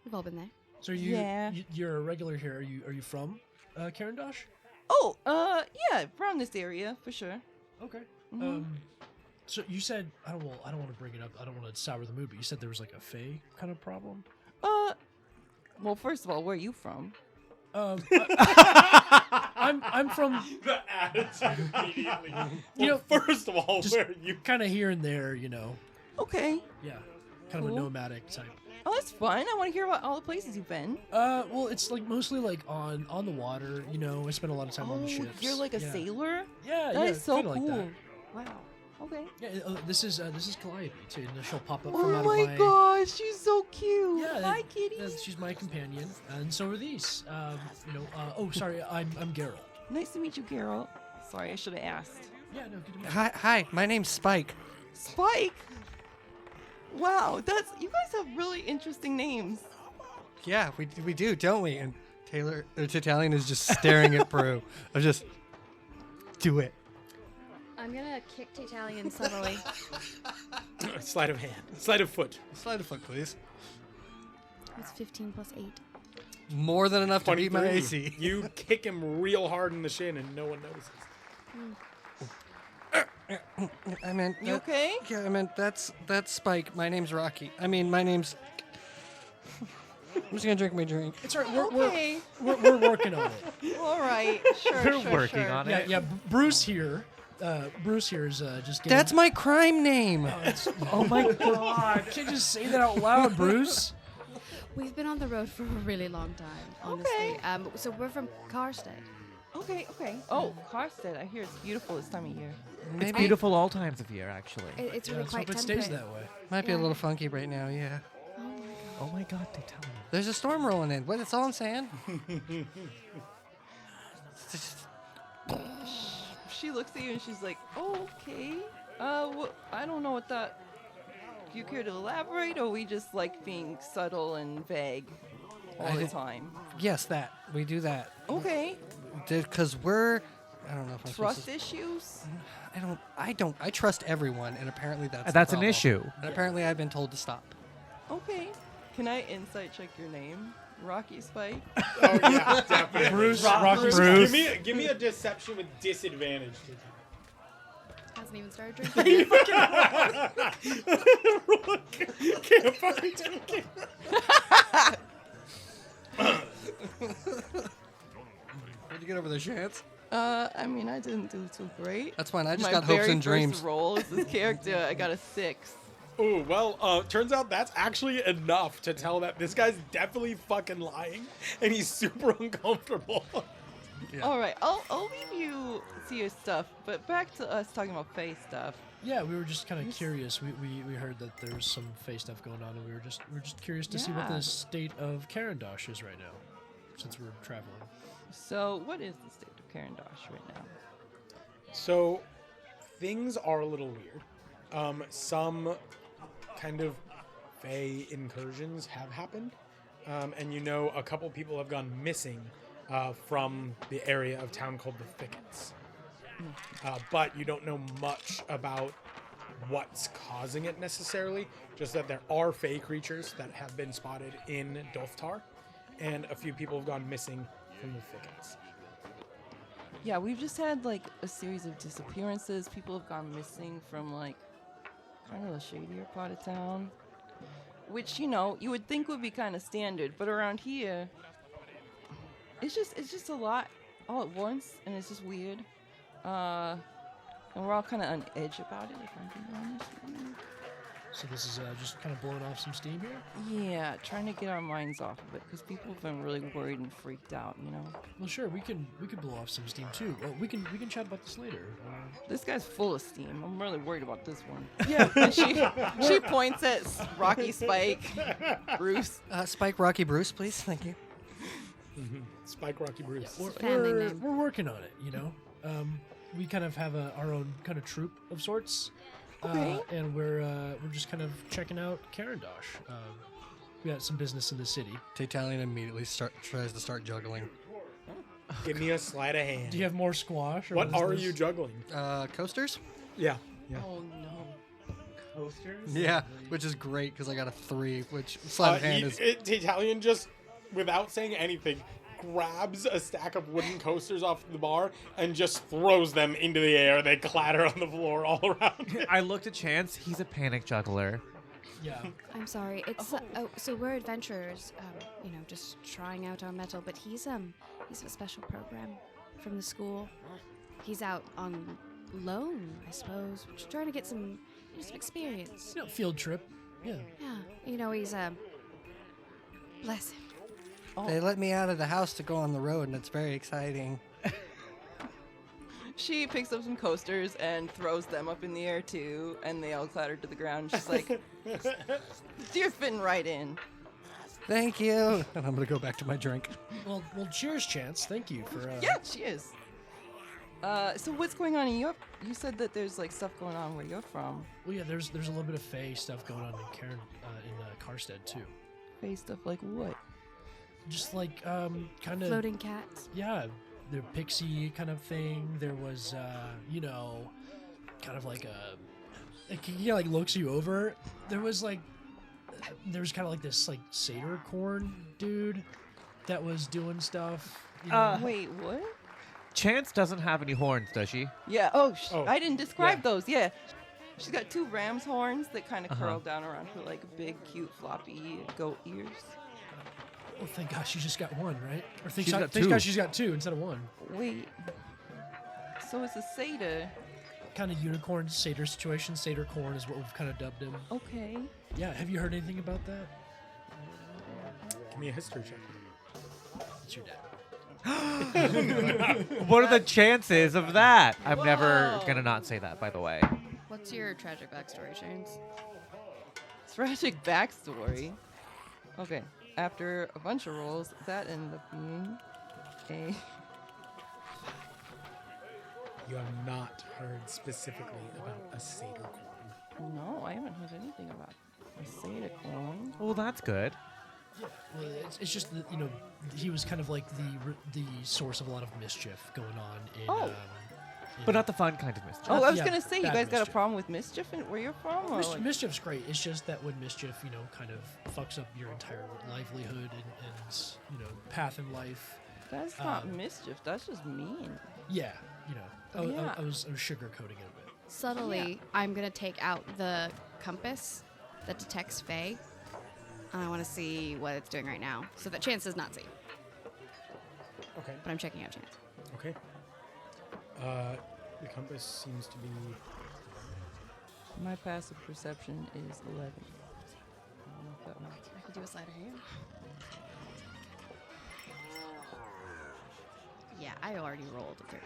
we've all been there. So you, Yeah. you're a regular here. Are you from Carandosh? Oh, yeah, around this area for sure. Okay. Mhm. So you said I don't want to bring it up. I don't want to sour the mood, but you said there was like a Fae kind of problem. Well, first of all, where are you from? I'm from The attitude immediately. You know, first of all, just where are you? kind of here and there, you know. Okay. Yeah, kind of a Cool. nomadic type. Oh, that's fun. I want to hear about all the places you've been. Well, it's like mostly like on the water. You know, I spend a lot of time on the ships. You're like a Yeah. sailor? Yeah, That yeah, is so kinda cool. like that. Wow. Okay. Yeah, this is Calliope too, and she'll pop up Oh from out my of my. gosh, she's so cute. Yeah, Hi, kitty. She's my companion, and so are these. Oh, sorry, I'm Geralt. Nice to meet you, Geralt. Sorry, I should have asked. Yeah, no, good to meet you. Hi. My name's Spike. Spike. Wow, you guys have really interesting names. Yeah, we do, don't we? And Taytalian is just staring at Prue. I'm just do it. I'm gonna kick Taytalian subtly. Sleight of hand. Sleight of foot. Slide a foot, please. It's 15 plus 8. More than enough to beat my 23. AC. You kick him real hard in the shin and no one notices. I meant You okay? Yeah, I meant that's Spike. My name's Rocky. I mean, my name's. I'm just gonna drink my drink. It's all right. Okay. We're working on it. All right. Sure. We're sure, working sure. on Yeah, it. yeah. Bruce here. Bruce here is just getting. That's my crime name. Oh my god! Can't just say that out loud, Bruce. We've been on the road for a really long time, honestly. Okay. So we're from Karstead. Okay. Oh, Karstead. I hear it's beautiful this time of year. It's Maybe beautiful all times of year, actually. It's Yeah, really let's quite hope it temperate. stays that way. might be a Yeah. little funky right now. Yeah. Oh my god, they tell me. There's a storm rolling in. What? That's all I'm saying. She looks at you and she's like, oh, okay. I don't know what that. Do you care to elaborate, or are we just like being subtle and vague all the time? Yes, that we do that Okay. because we're. I don't know if I'm supposed Trust issues? to. I trust everyone, and apparently that's the That's an problem. issue. And apparently I've been told to stop. Okay. Can I insight check your name? Rocky Spike? Oh yeah, definitely. Bruce, Rocky, Bruce. Give me a deception with disadvantage. Hasn't even started drinking. Campfire drinking. Where'd you get over the chance? I mean, I didn't do too great. That's fine. I just My got hopes very and dreams. first roll as this character, I got a 6. Oh, well, turns out that's actually enough to tell that this guy's definitely fucking lying, and he's super uncomfortable. Yeah. All right, I'll leave you to your stuff, but back to us talking about face stuff. Yeah, we were just kind of curious. We heard that there was some Fae stuff going on, and we were just curious to see what Yeah. the state of Carandosh is right now, since we're traveling. So, what is the state of Carandosh right now? So, things are a little weird. Some kind of Fey incursions have happened. and you know a couple people have gone missing from the area of town called the Thickets. But you don't know much about what's causing it necessarily, just that there are fey creatures that have been spotted in Dolftar, and a few people have gone missing from the Thickets. Yeah, we've just had like a series of disappearances. People have gone missing from like kind of a shadier part of town, which you would think would be kind of standard, but around here, it's just a lot all at once, and it's just weird. And we're all kind of on edge about it, if I'm being honest with you. So this is just kind of blowing off some steam here? Yeah, trying to get our minds off of it, because people have been really worried and freaked out, Well, sure, we can blow off some steam too. Well, we can chat about this later. This guy's full of steam. I'm really worried about this one. Yeah. And she points at Rocky Spike, Bruce. Spike Rocky Bruce, please. Thank you. Spike Rocky Bruce. family name. We're working on it, We kind of have our own kind of troop of sorts. Okay. And we're just kind of checking out Carandosh. We got some business in the city. Taytalian immediately tries to start juggling. Give me a sleight of hand. Do you have more squash? Or What is are this- you juggling? Coasters? Yeah. Oh no. Coasters? Yeah, which is great because I got a 3, which sleight of hand is. Taytalian just, without saying anything, grabs a stack of wooden coasters off the bar and just throws them into the air. They clatter on the floor all around. I looked at Chance. He's a panic juggler. Yeah. I'm sorry. It's so we're adventurers, just trying out our metal. But he's a special program from the school. He's out on loan, I suppose, just trying to get some experience. Field trip. Yeah. Yeah, he's bless him. They let me out of the house to go on the road, and it's very exciting. She picks up some coasters and throws them up in the air too, and they all clatter to the ground. She's like, "You're fitting right in." Thank you. And I'm gonna go back to my drink. Well, cheers, Chance. Thank you for. Yeah, she is. So what's going on in Europe? You said that there's like stuff going on where you're from. Well, yeah. There's a little bit of Fey stuff going on in Karstead too. Face stuff like what? Just like kind of Floating cats. Yeah, the pixie kind of thing. There was kind of like like looks you over. There was kind of like this like satyr corn dude that was doing stuff. Wait, what? Chance doesn't have any horns, does she? Yeah. Oh, I didn't describe yeah. those. Yeah. She's got 2 ram's horns that kind of Uh-huh. curl down around her like big, cute, floppy goat ears. Oh, thank God, she just got one, right? Or thank She's God, got thank 2. God she's got 2 instead of 1. Wait. So it's a satyr. Kind of unicorn satyr situation. Satyr corn is what we've kind of dubbed him. Okay. Yeah, have you heard anything about that? Give me a history check. It's your dad. What are the chances of that? I'm never Whoa. gonna not say that, by the way. What's your tragic backstory, James? Tragic backstory. Okay. After a bunch of rolls, that ended up being a. You have not heard specifically about a satyr corn. No, I haven't heard anything about a satyr corn. Well, that's good. Well, it's just that, he was kind of like the source of a lot of mischief going on in. Oh. But not the fun kind of mischief. Oh, I was yeah, gonna say, you bad guys got a mischief. problem with mischief and where you're from? Or like- Mischief's great. It's just that when mischief, kind of fucks up your entire livelihood and path in life. That's not mischief. That's just mean. Yeah, Yeah. I was sugarcoating it a bit. Subtly, I'm gonna take out the compass that detects Fey. I want to see what it's doing right now, so that Chance does not see. Okay. But I'm checking out Chance. Okay. The compass seems to be. My passive perception is 11. I don't know if that matters. I could do a sleight of hand. Yeah, I already rolled a 13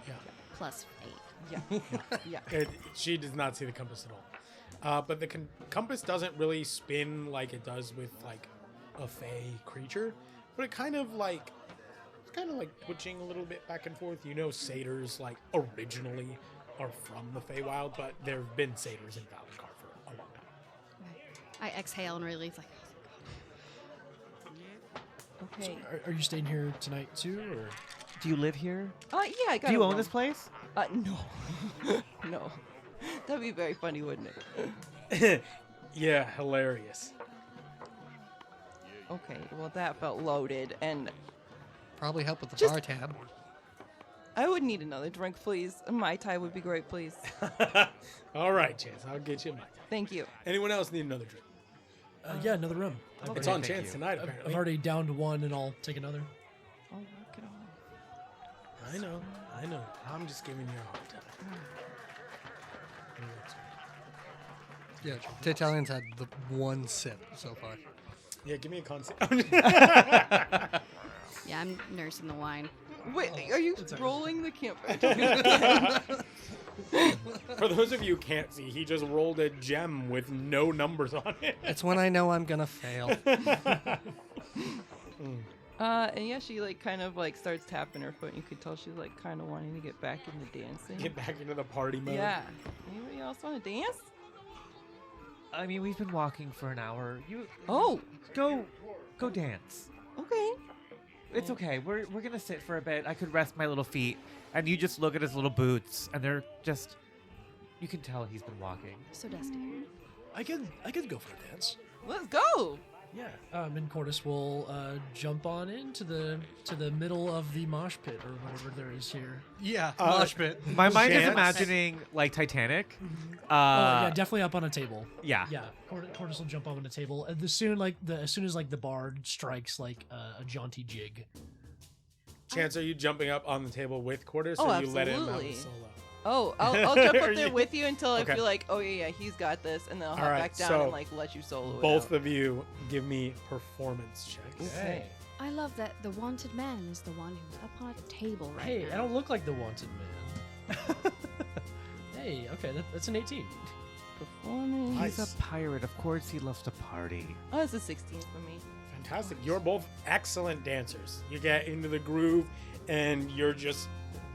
Yeah. plus 8. Yeah. Yeah. She does not see the compass at all. But the compass doesn't really spin like it does with like a fey creature, but it kind of like twitching a little bit back and forth. Satyrs like originally are from the Feywild, but there have been satyrs in Valen-Kar for a long time. I exhale and release, like, Okay. Are you staying here tonight too, or? Do you live here? Yeah, I got Do you own this place? No. No. That'd be very funny, wouldn't it? Yeah, hilarious. Okay, well, that felt loaded, and Probably help with the Just- bar tab. I would need another drink, please. A Mai Tai would be great, please. All right, Chance, I'll get you a mic. Thank you. Anyone else need another drink? Yeah, another rum. It's Okay, on thank Chance you. tonight, I've apparently. already downed one, and I'll take another. Oh, look at all. I know. I'm just giving you a hard time. Yeah, Taytalian's had the one sip so far. Yeah, give me a concept. Yeah, I'm nursing the wine. Wait, are you rolling the campfire? For those of you who can't see, he just rolled a gem with no numbers on it. It's when I know I'm gonna fail. And yeah, she like kind of like starts tapping her foot, and you could tell she's like kind of wanting to get back into dancing. Get back into the party mode. Yeah. Anybody else want to dance? I mean, we've been walking for an hour. You Oh, go dance. okay. It's okay. We're gonna sit for a bit. I could rest my little feet, and you just look at his little boots, and they're just. You can tell he's been walking. So dusty. I could go for a dance. Let's go. Yeah. And Cordys will jump on into the middle of the mosh pit or whatever there is here. Yeah, mosh pit. My mind is Chance? imagining like Titanic. Yeah, definitely up on a table. Yeah. Yeah, Cordys will jump up on a table, and as soon as the bard strikes like a jaunty jig. Chance, are you jumping up on the table with Cordys, Oh, or you let him out absolutely. solo? Oh, I'll jump Are up there you- with you until Okay. I feel like, oh yeah, he's got this, and then I'll hop Alright, back down so and like let you solo it Both out. of you give me performance checks. Okay. I love that the wanted man is the one who's up on a table right Hey, now. I don't look like the wanted man. Hey, okay, that's an 18. Performance. Nice. He's a pirate. Of course, he loves to party. Oh, it's a 16 for me. Fantastic. You're both excellent dancers. You get into the groove and you're just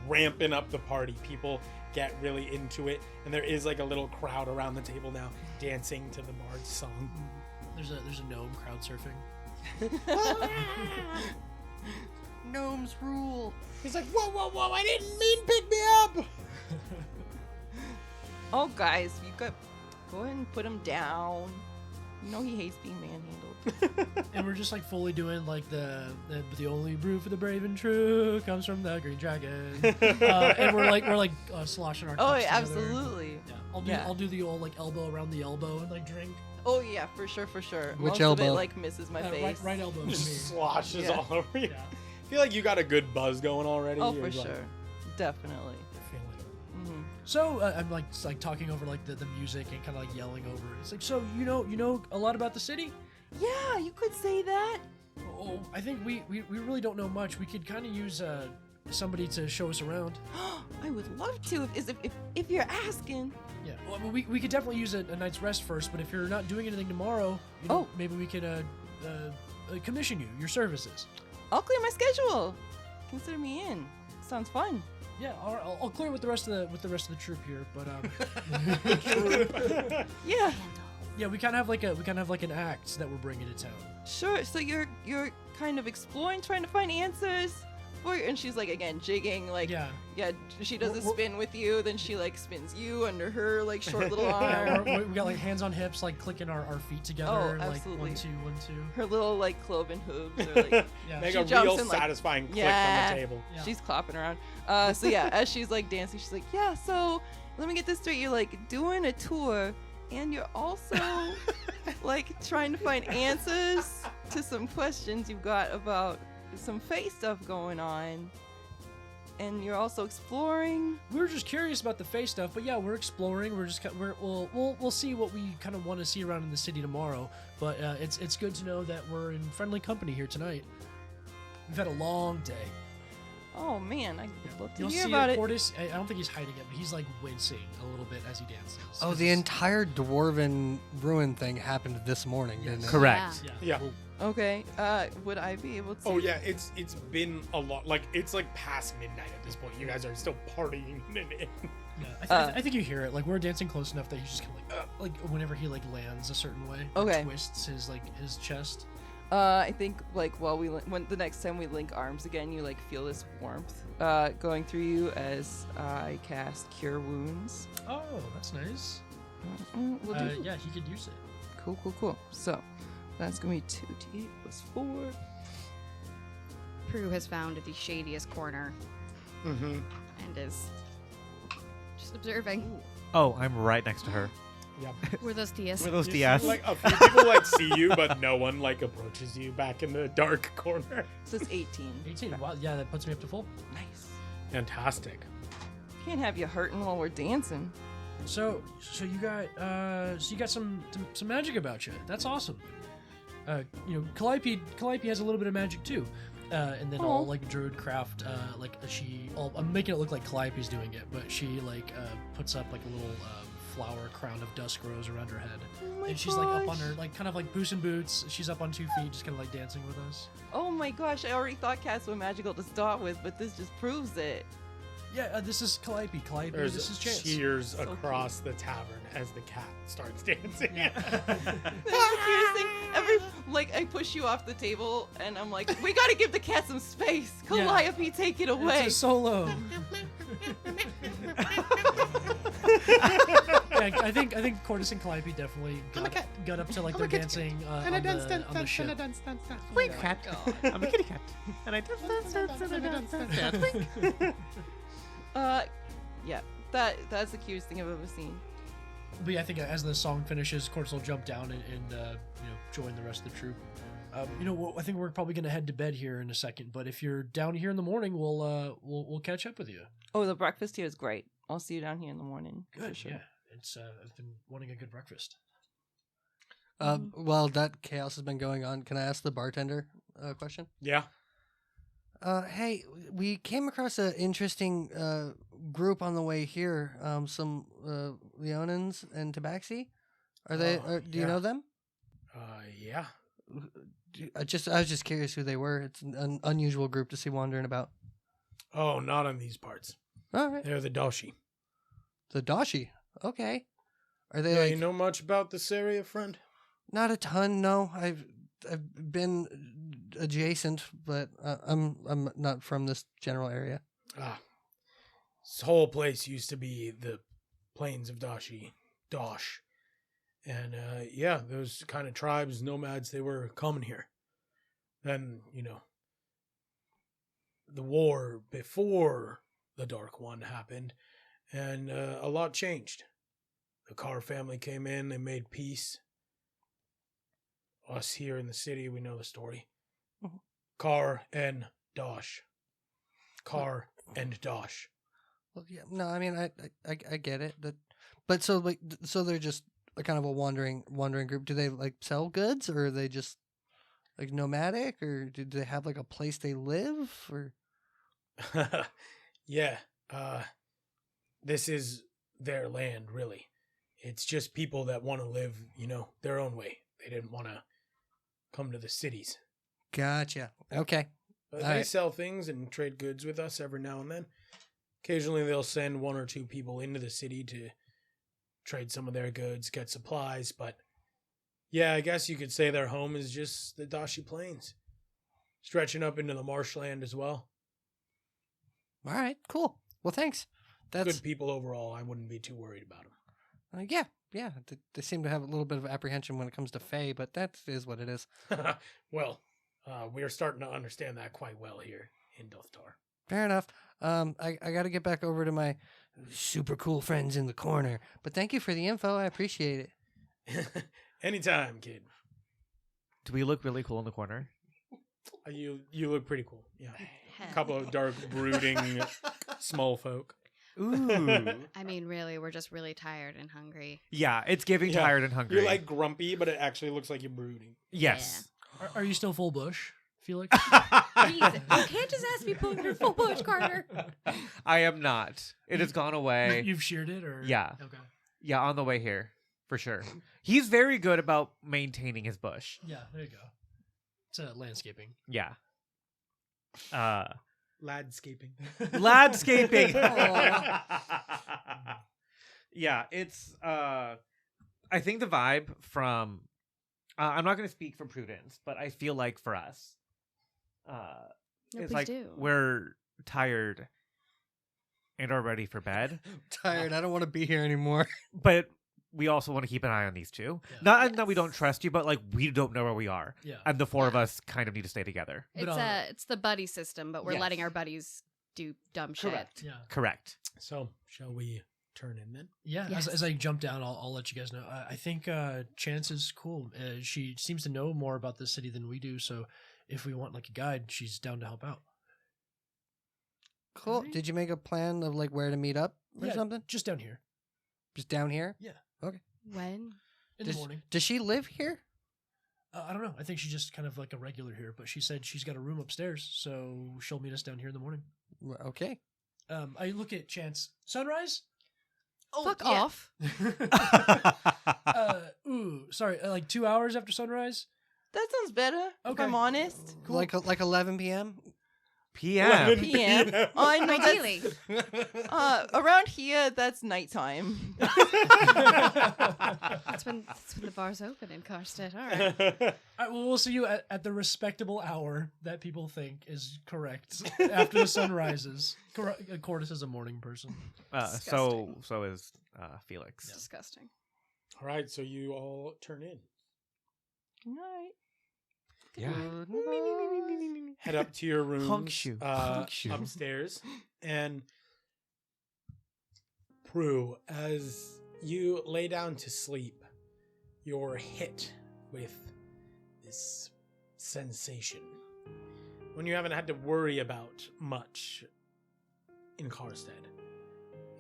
ramping up the party. People get really into it, and there is like a little crowd around the table now dancing to the bard's song. There's a gnome crowd surfing. Gnomes rule. He's like, whoa, I didn't mean pick me up. Oh, guys, you got go ahead and put him down. You know he hates being manhandled. And we're just like fully doing like the only brew for the brave and true comes from the green dragon. And we're like sloshing our Oh, cups yeah, together. absolutely. Yeah, I'll do the old like elbow around the elbow and like drink. Oh yeah, for sure. Which Most elbow? of it like misses my face. Right elbow for me. Just sloshes Yeah. all over you. Yeah. I feel like you got a good buzz going already. Oh, You're for like, sure, definitely. feeling it. Hmm. So I'm like talking over like the music and kind of like yelling over it. It's like, so you know a lot about the city? Yeah, you could say that. Oh, I think we really don't know much. We could kind of use somebody to show us around. I would love to if you're asking. Yeah, well, I mean, we could definitely use a night's rest first. But if you're not doing anything tomorrow, you know, maybe we could commission you your services. I'll clear my schedule. Consider me in. Sounds fun. Yeah, I'll clear with the rest of the troop here. But Yeah, yeah, we kind of have like an act that we're bringing to town. sure. So you're kind of exploring, trying to find answers for, and she's like again jigging, like Yeah. She does a We're- spin with you, then she like spins you under her like short little Yeah, arm. we got like hands on hips, like clicking our feet together. Oh, like absolutely. 1, 2, 1, 2. Her little like cloven hooves are like Yeah. Make She a jumps real in, like- satisfying click Yeah. on the table. Yeah. she's clapping around. So yeah, as she's like dancing, she's like, yeah. So let me get this straight. You're like doing a tour, and you're also like trying to find answers to some questions you've got about some Fae stuff going on, and you're also exploring. We were just curious about the face stuff, but yeah, we're exploring. We're just we'll see what we kind of want to see around in the city tomorrow. But it's good to know that we're in friendly company here tonight. We've had a long day. Oh man, I'd love to You'll hear see about it. Cordys. I don't think he's hiding it, but he's like wincing a little bit as he dances. Oh, the entire dwarven ruin thing happened this morning, didn't it? Correct. Yeah. Yeah. Okay, would I be able to? Oh yeah, it's been a lot. Like it's like past midnight at this point. You guys are still partying in. Yeah, I think you hear it. Like we're dancing close enough that he's just kind of like whenever he like lands a certain way, or Okay. twists his his chest. I think like while when the next time we link arms again, you like feel this warmth going through you as I cast Cure Wounds. Oh, that's nice. We'll do Yeah, he could use it. Cool. So that's gonna be 2d8 plus 4. Prue has found the shadiest corner Mm-hmm. and is just observing. Oh, I'm right next to her. Yep. We're those Tias. We're those You DS. see, like a few people like see you, but no one like approaches you back in the dark corner. So it's 18. 18. Wow, yeah, that puts me up to full. Nice. Fantastic. Can't have you hurting while we're dancing. So you got some magic about you. That's awesome. Calliope has a little bit of magic too. And then all like druidcraft, I'm making it look like Calliope's doing it, but she puts up like a little flower crown of dust grows around her head, and she's like up on her kind of like Puss in Boots. She's up on 2 feet, just kind of like dancing with us. Oh my gosh, I already thought cats were magical to start with, but this just proves it. Yeah, this is Calliope. There's this is Chance. cheers across the tavern as the cat starts dancing. That's the cutest thing. I push you off the table, and I'm like, we gotta give the cat some space. Calliope, take it away. It's a solo. Yeah, I think Cordys and Calliope definitely got up to like their dancing on the ship. Wink, cat. I'm a kitty cat. And I dance. Yeah, that's the cutest thing I've ever seen. But yeah, I think as the song finishes, Cordys will jump down and join the rest of the troop. I think we're probably gonna head to bed here in a second. But if you're down here in the morning, we'll catch up with you. Oh, the breakfast here is great. I'll see you down here in the morning. Good, for sure. yeah. It's I've been wanting a good breakfast. While that chaos has been going on, can I ask the bartender a question? Yeah. Hey, we came across an interesting group on the way here. Some Leonins and Tabaxi. Are they? Do you know them? Yeah. I was just curious who they were. It's an unusual group to see wandering about. Oh, not on these parts. All right. They're the Doshi. The Dashi. Okay. Are they Yeah, like you know much about this area, friend? not a ton? No, I've been adjacent, but I'm not from this general area. This whole place used to be the plains of Dosh. And, those kind of tribes, nomads, they were coming here. Then, the war before the Dark One happened, and a lot changed. The Kar family came in, they made peace. Us here in the city, we know the story. Mhm. Kar and Dosh. Kar and Dosh. Well, yeah, no, I mean, I get it. But so they're just a kind of a wandering group. Do they like sell goods, or are they just like nomadic, or do they have like a place they live, or? Yeah. This is their land, really. It's just people that want to live, their own way. They didn't want to come to the cities. Gotcha. Okay. But All they right. sell things and trade goods with us every now and then. Occasionally they'll send 1 or 2 people into the city to trade some of their goods, get supplies, but yeah, I guess you could say their home is just the Dashi Plains, stretching up into the marshland as well. All right. Cool. Well, thanks. That's Good people overall. I wouldn't be too worried about them. yeah. They seem to have a little bit of apprehension when it comes to Fae, but that is what it is. Well, we're starting to understand that quite well here in Dothtar. Fair enough. I got to get back over to my super cool friends in the corner. But thank you for the info. I appreciate it. Anytime, kid. Do we look really cool in the corner? You look pretty cool. Yeah. A couple of dark, brooding, small folk. Ooh. I mean, really, we're just really tired and hungry. Yeah, it's giving Yeah. tired and hungry. You're like grumpy, but it actually looks like you're brooding. yes. Are you still full bush, Felix? Jesus, you can't just ask people if you're full bush, Carter. I am not. It has gone away. You've sheared it, or Yeah. Okay. Yeah, on the way here, for sure. He's very good about maintaining his bush. Yeah, there you go. It's landscaping. Yeah. Landscaping. Landscaping. Yeah, it's I think the vibe from I'm not going to speak for Prudence, but I feel like for us, No, it's please like do. we're tired and are ready for bed, Tired. I don't want to be here anymore. but we also want to keep an eye on these two. Yeah. Not that we don't trust you, but like we don't know where we are, Yeah. and the four of us kind of need to stay together. But, It's the buddy system, but we're Yes. letting our buddies do dumb shit. Correct. Yeah. Correct. So, shall we turn in then? Yeah, Yes. as I jump down, I'll let you guys know. I think Chance is cool. She seems to know more about this city than we do, so if we want like a guide, she's down to help out. Cool. Alright. Did you make a plan of like where to meet up or Yeah, something? just down here Just down here? When? in Does- the morning. Does she live here? I don't know. I think she's just kind of like a regular here, but she said she's got a room upstairs, so she'll meet us down here in the morning. Okay. I look at Chance. Sunrise? Oh, Fuck yeah. off. Sorry, like 2 hours after sunrise? That sounds better, if Okay. I'm honest. Cool. Like 11 p.m. PM. PM. Oh, I know Ideally. around here, that's nighttime. That's when the bar's open in Karstead. All right. All right, well, we'll see you at the respectable hour that people think is correct after the sun rises. Cordys is a morning person. So is Felix. Disgusting. All right, so you all turn in. Night. Yeah. Head up to your rooms Honk shoe. Honk shoe. upstairs. And Prue, as you lay down to sleep, you're hit with this sensation. When you haven't had to worry about much in Karstead,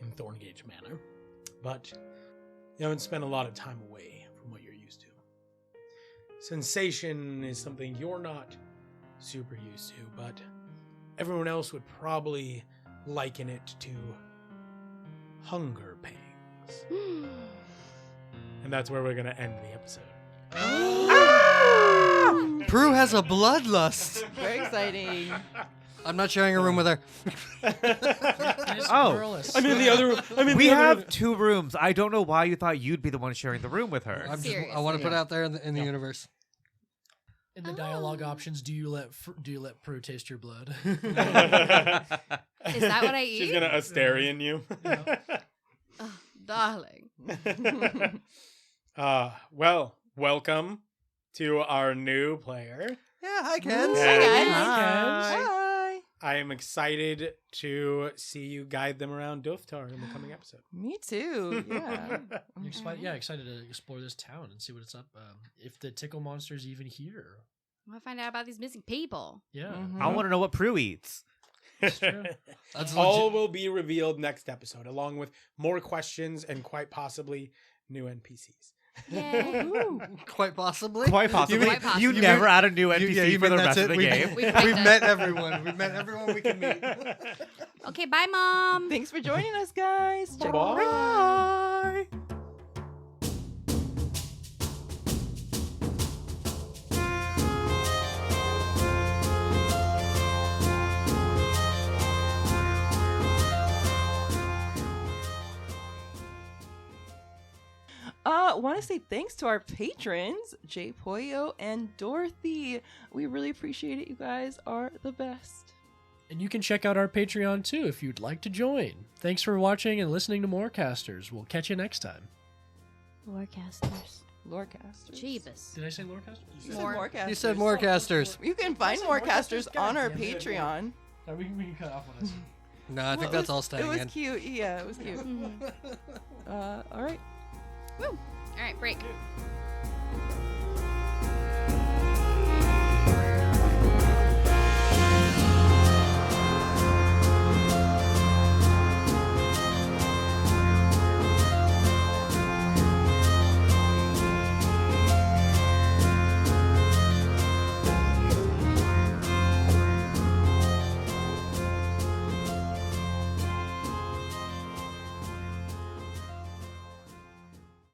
in Thorngage Manor, but you haven't spent a lot of time away from what you're used to. Sensation is something you're not super used to, but everyone else would probably liken it to hunger pangs. And that's where we're going to end the episode. Prue has a bloodlust. Very exciting. I'm not sharing a room with her. Oh. I'm in the other room. We have 2 rooms. I don't know why you thought you'd be the one sharing the room with her. I want to Seriously. put it out there in the universe. In the dialogue options, do you let Prue taste your blood? Is that what I eat? She's going to Asterion you. Oh, darling. Well, welcome to our new player. Yeah, hi, Ken. Hey, guys. Hi. I am excited to see you guide them around Doftar in the coming episode. Me too. Yeah. Excited to explore this town and see what it's up. If the tickle monster's even here. I want to find out about these missing people. Yeah, Mhm. I want to know what Prue eats. that's true. That's All legit. will be revealed next episode, along with more questions and quite possibly new NPCs. Yay. Quite possibly. Quite possibly. Quite possibly. You never add a new NPC you for mean the that's rest of it? the We- game. We've We've met met everyone. We've met everyone we can meet. Okay, bye, Mom. Thanks for joining us, guys. Check Bye. Want to say thanks to our patrons, Jay Poyo and Dorothy. We really appreciate it. You guys are the best. And you can check out our Patreon too if you'd like to join. Thanks for watching and listening to Lorecasters. We'll catch you next time. Lorecasters. Lorecasters. Jeebus. Did I say Lorecasters? You said More. Morecasters. You said more casters. You can find said more Morecasters? casters on our God damn it. Patreon. We can cut off what I said. No, I think Well, that's it all was, staying It was in. cute. Yeah, it was cute. Mhm. All right. Woo. All right, break.